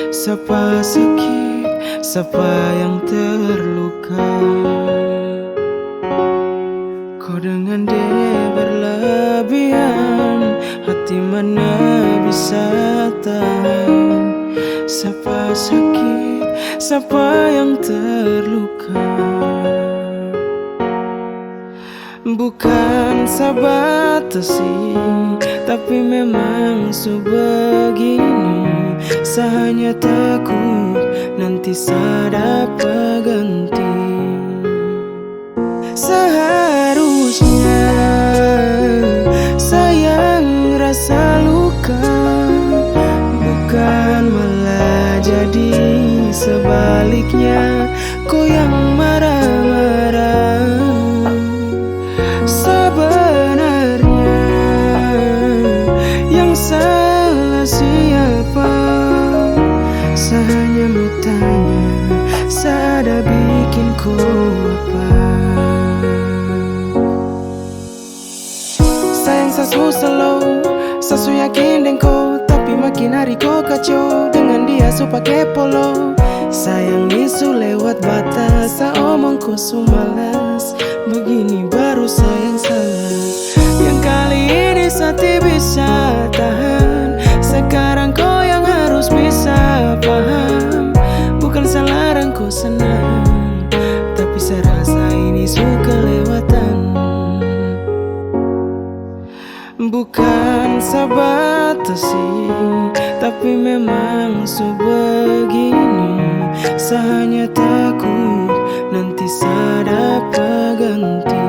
Siapa sakit, siapa yang terluka. Kau dengan dia berlebihan, hati mana bisa tahan. Siapa sakit, siapa yang terluka. Bukan sabatasi, tapi memang sebegini. Saya hanya takut nanti saya dapat ganti. Seharusnya sayang rasa luka, bukan malah jadi sebaliknya. Kau yang marah-marah. Sebenarnya yang salah siapa? Saya hanya mau tanya, saya ada bikin kau apa? Sayang saya susah lo, saya yakin dengan kau, tapi makin hari kau kacau dengan dia su pakai polo. Sayang isu lewat batas, saya omong kau su malas. Begini baru sayang salah. Yang kali ini saya bisa tahan. Sekarang kau yang harus bisa paham. Bukan saya larang kau senang, tapi saya rasa ini suka lewatan. Bukan sabatasi, tapi memang sebegini. Saya hanya takut nanti berhenti.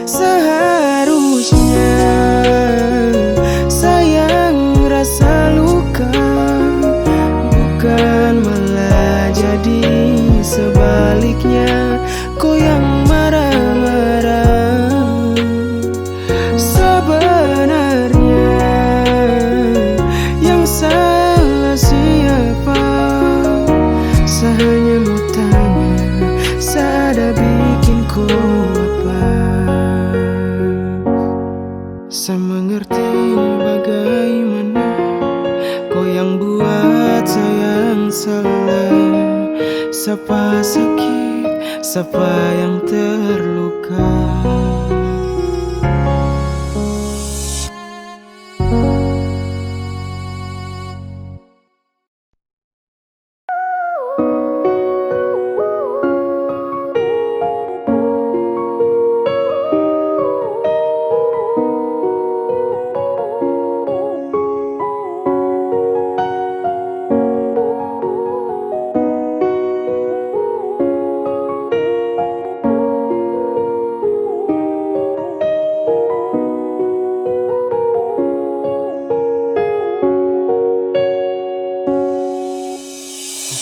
Seharusnya sayang rasa luka, bukan malah jadi sebaliknya. Kau yang marah-marah. Sebenarnya yang salah siapa? Saya hanya mau tanya, saya ada bikin kau apa? Saya mengerti bagaimana kau yang buat saya yang salah. Siapa sakit, siapa yang terluka.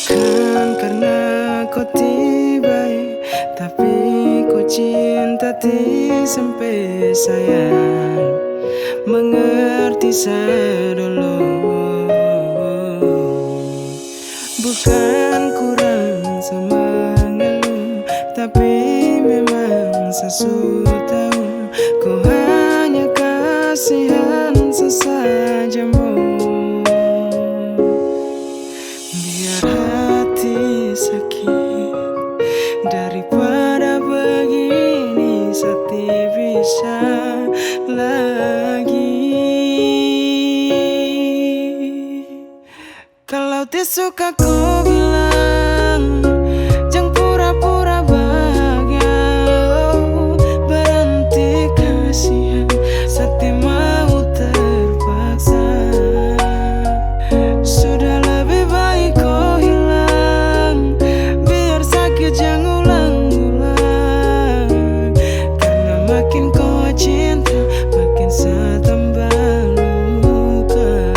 Bukan karena kau tiba, tapi kau cinta sampai sayang mengerti saya dulu. Bukan kurang sama ngeluh, tapi memang saya sudah tahu kau hanya kasihan sesajamu. Biar hati sakit daripada begini, sakit bisa lagi. Kalau tidak suka kau bilang, jangan pura-pura bahagia. Berhenti kasihan, sakit mau terpaksa. Sudah lebih baik kau hilang, biar sakit jangan ulang-ulang. Karena makin kau cinta, makin saya tambah luka.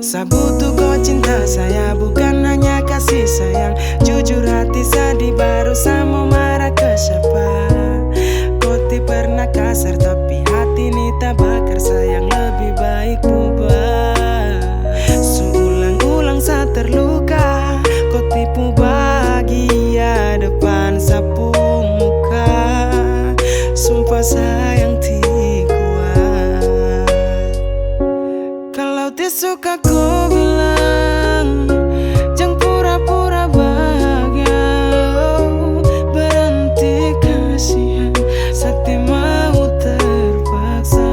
Saya butuh kau cinta saya, bukan hanya kasih sayang. Jujur hati sedih, baru saya mau marah ke siapa. Kau tidak pernah kasar, tapi hati ini tak bakar. Sayang lebih baik bubar. Seulang-ulang saya terluka, kau tipu bahagia depan sapu muka. Sumpah sayang tidak kuat. Kalau tidak suka kau bilang, jangan pura-pura bahagia. Berhenti kasihan, sakit mau terpaksa.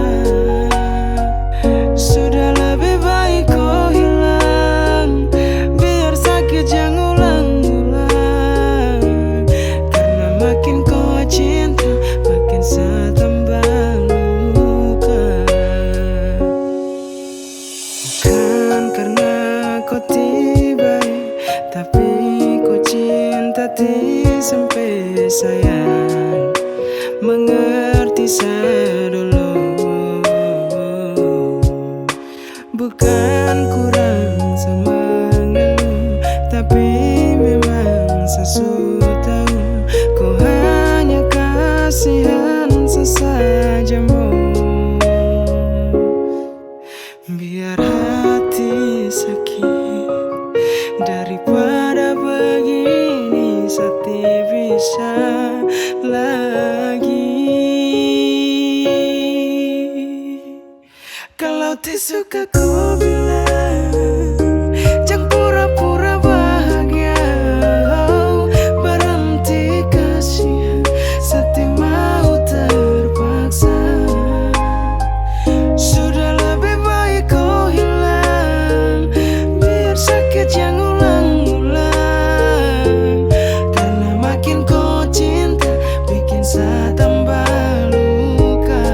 Sudah lebih baik kau hilang, biar sakit jangan ulang-ulang. Karena makin kau cinta, makin saya tambah luka. Bukan karena kau tiba, tapi kau cinta sampai sayang mengerti saya dulu. Bukan kurang sama ngeluh, tapi memang saya sudah tahu kau hanya kasihan sesajamu. Biar hati sakit daripada begini, sakit bisa lagi. Kalau tidak suka kau bilang, jangan pura-pura bahagia. Berhenti kasihan, sakit mau terpaksa. Sudah lebih baik kau hilang, biar sakit jangan ulang-ulang. Karena makin kau cinta, bikin saya tambah luka.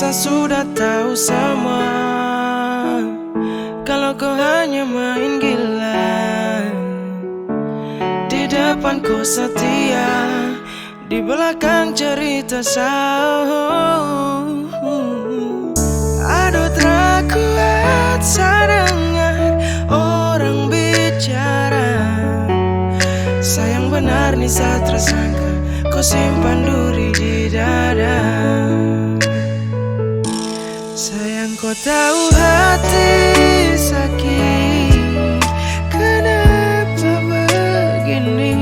Saya sudah tahu semua. Kalau kau hanya main gila, di depan kau setia, di belakang cerita sahur. Aduh tak kuat saya dengar orang bicara. Sayang benar nih saat tersangka, kau simpan duri di dada. Sayang kau tahu hati sakit, kenapa begini?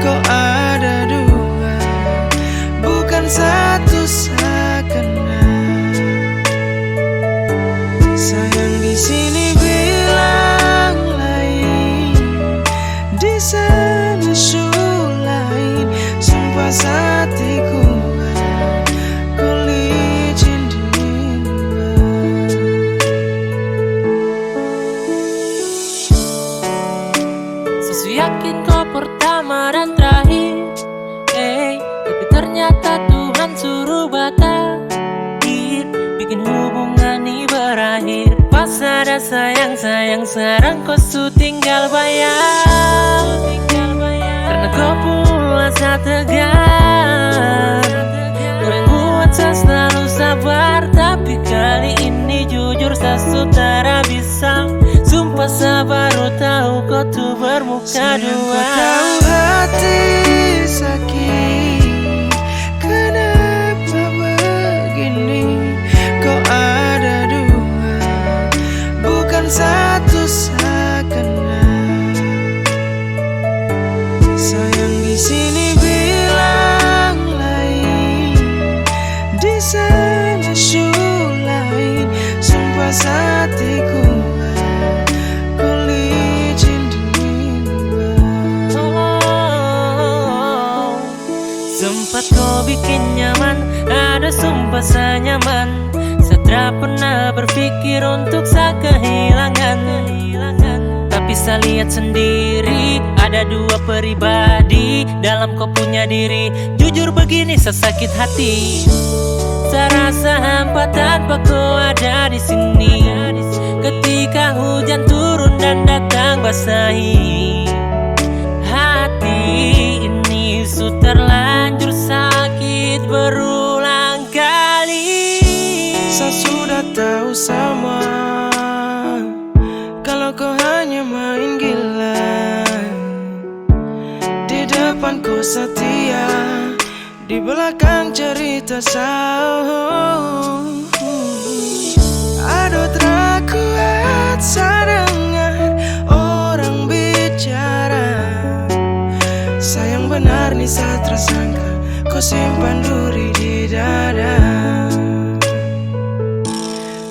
Kau ada dua, bukan satu sakena. Sayang di sini bilang lain, di sana lain. Sumpah hatiku kau licin dimba. Sesu yakin kau pertama dan terakhir, tapi ternyata Tuhan suruh berakhir, bikin hubungan ini berakhir. Pas ada sayang-sayang, sekarang kau su tinggal bayar. Karena kau pula saat tegar, kau yang buat saya selalu sabar. Tapi kali ini jujur saya sudah bisa. Sumpah saya baru tahu kau tuh bermuka dua. Kau tahu hati sakit, kenapa begini? Kau ada dua, bukan satu sakena. Sayang di sini bilang lain, di sana lain. Sumpah hatiku kau licin dimba. Sempat kau bikin nyaman, ada sumpah saya nyaman. Saya tak pernah berpikir untuk saya kehilangan. Tapi saya lihat sendiri, ada dua pribadi dalam kau punya diri. Jujur begini saya sakit hati. Saya rasa hampa tanpa kau ada di sini. Ketika hujan turun dan datang basahi hati ini, su terlanjur sakit berulang kali. Saya sudah tahu semua. Kalau kau hanya main gila, di depan kau setia, di belakang cerita sahur. Aduh tak kuat saya dengar orang bicara. Sayang benar nih saat tersangka, kau simpan duri di dada.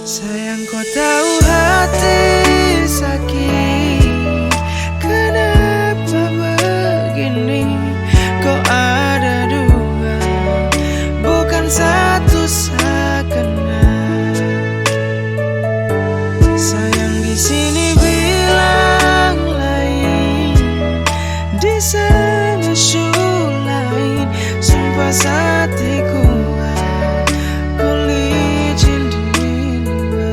Sayang kau tahu hati sakit, kenapa begini? Kau ada dua, bukan satu sakena. Sayang di sini bilang lain, di sana lain. Sumpah hatiku kau licin dimba.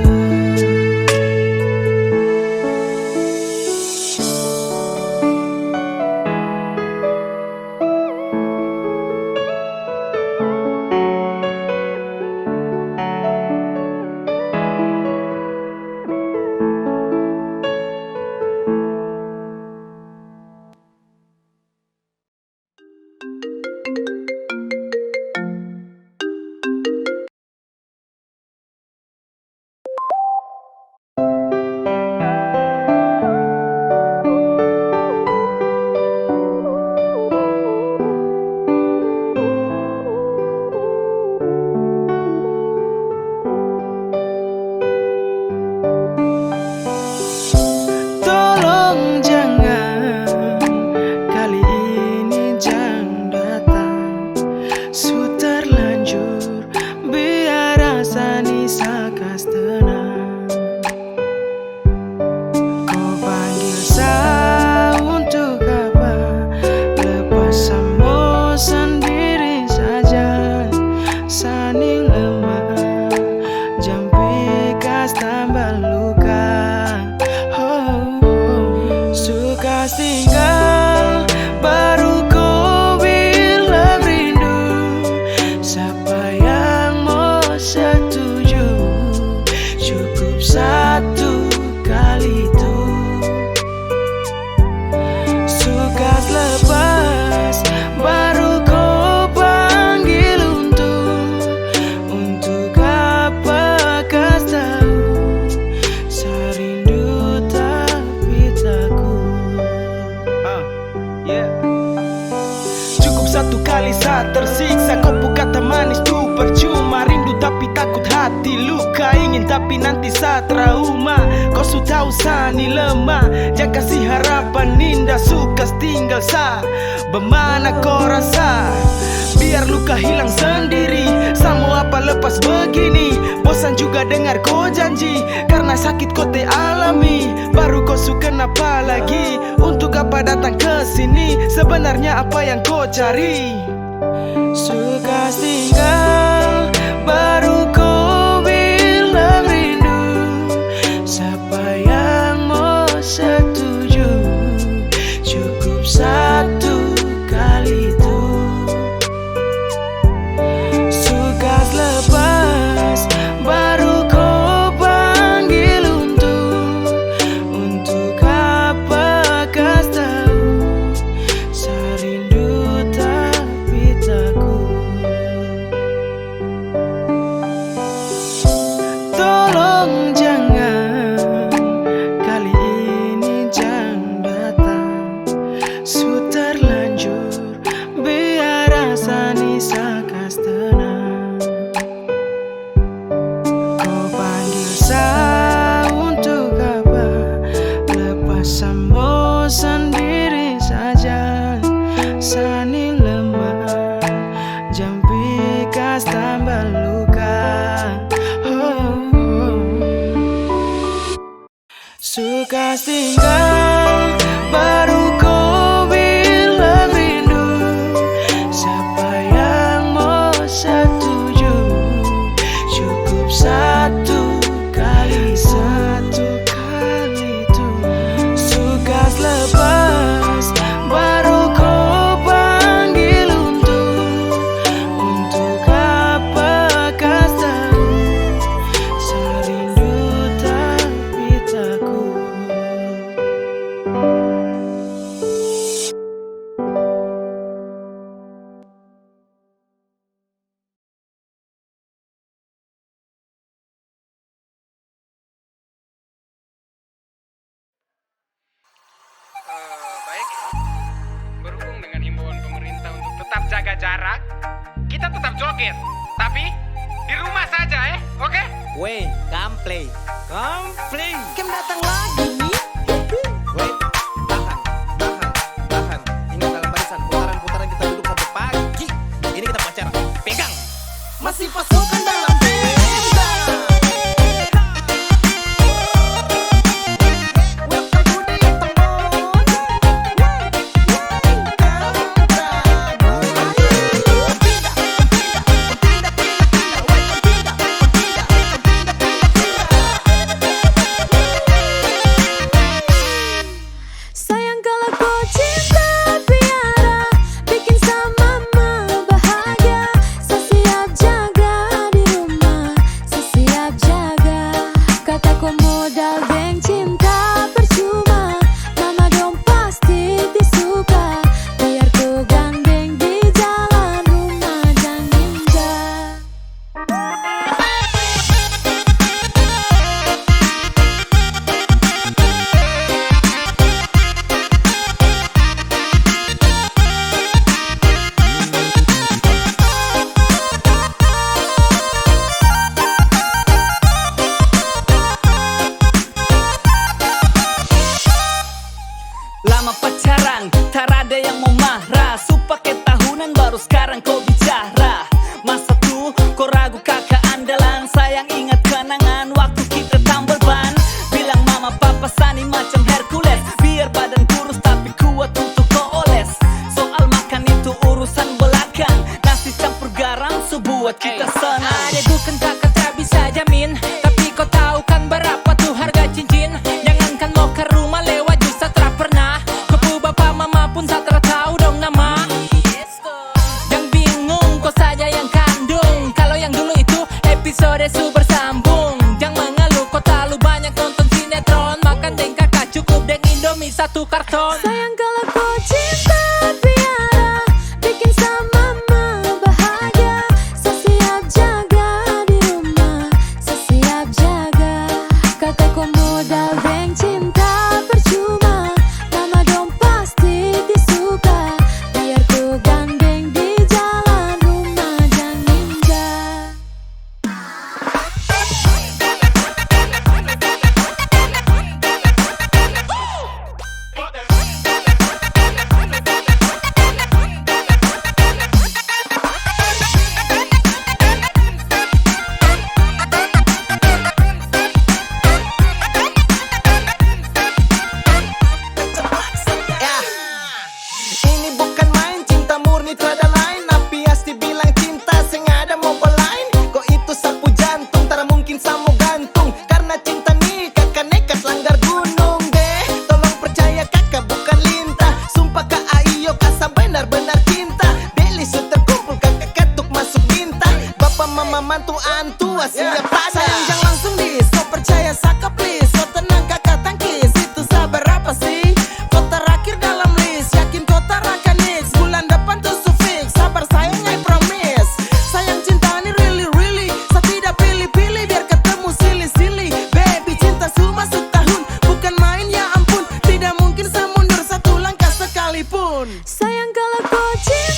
Cukup satu kali saat tersiksa, kau kata manis tuh percuma. Rindu tapi takut hati luka, ingin tapi nanti saat trauma. Kau su tahu sani lemah, jangan kasih harapan indah, suka tinggal sa. Bagaimana kau rasa? Biar luka hilang sendiri, sama apa lepas begini. Bosan juga dengar kau janji, karena sakit kau te alami. Baru kau suka apa lagi? Untuk apa datang ke sini? Sebenarnya apa yang kau cari? Suka tinggal, baru kau bilang rindu. Siapa yang mau setuju? Cukup satu kali itu. Suka lepas, baru kau panggil untuk apa kau tahu? Serindu tapi takut. Tolong jangan, kali ini jangan datang. Su terlanjur, biar rasa nisa kas tenang. Kau panggil saya untuk apa? Lepas sama sendiri saja. Sani lemah, jampi kas tambah luka. Suka tinggal, baru kau bilang rindu. Siapa yang mau setuju? Cukup satu kali itu. Suka lepas, baru kau panggil untuk apa kau tahu? Serindu tapi takut. Baik, berhubung dengan himbauan pemerintah untuk tetap jaga jarak, kita tetap joget, tapi di rumah saja oke? Weh, gameplay. Kem datang lagi nih. Wait, tahan. Ingat dalam barisan, putaran-putaran kita duduk sampai pagi. Ini kita pacaran. Pegang. Masih pasukan dalam benda. Sayang kalau kau cinta piara, bikin sama mama bahagia. Saya siap jaga di rumah, saya siap jaga. Kata kau modal geng cinta percuma, mama dong pasti disuka. Biar ku gandeng di jalan rumah dan ninja. Lama pacaran, tak ada yang mau marah. Su pakai tahunan baru sekarang kau bicara. Masa tuh kau ragu kakak andalan. Sayang ingat kenangan waktu kita tambal ban. Bilang mama papa Sani macam Hercules. Biar badan kurus tapi kuat untuk kau oles. Soal makan itu urusan belakang. Nasi campur garam su buat kita senang. Ada bukan kakak tak bisa jamin, tapi kau tahu kan berapa tuh harga cincin. Jangankan mau ke rumah lewat juta tak pernah. Kepu bapak mama pun tak tahu dong nama. Jangan bingung kau saja yang kandung. Kalau yang dulu itu episode su bersambung. Jangan mengeluh kau terlalu banyak nonton sinetron. Makan deng kakak cukup deng Indomie satu karton. Sayang kalau kau cinta piara, bikin sama mama bahagia. Saya siap jaga di rumah, saya siap jaga. Kata kau modal geng cinta percuma, mama dong pasti disuka. tiada lain. Napias dibilang cinta, sing ada mobil lain. Kok itu sapu jantung, tak mungkin samo gantung. Karena cinta nih kakak nekat langgar gunung deh. Tolong percaya kakak bukan lintah. Sumpah kak ayo kasar benar-benar cinta. Deli sudah terkumpul kakak ketuk masuk bintang. Bapak mama mantu antua siap pada. Sayang jangan langsung dis, kau percaya saka please. Kau tenang kakak tangkis, itu sabar apa sih? Kau terakhir dalam list, yakin kau tarakan next. Bulan depan tuh sufix, sabar sayang I promise. Sayang cinta ini really saya tidak pilih-pilih biar ketemu silly. Baby cinta masuk tahun, bukan main ya ampun. Tidak mungkin saya mundur satu langkah sekalipun. Sayang kalau kau cinta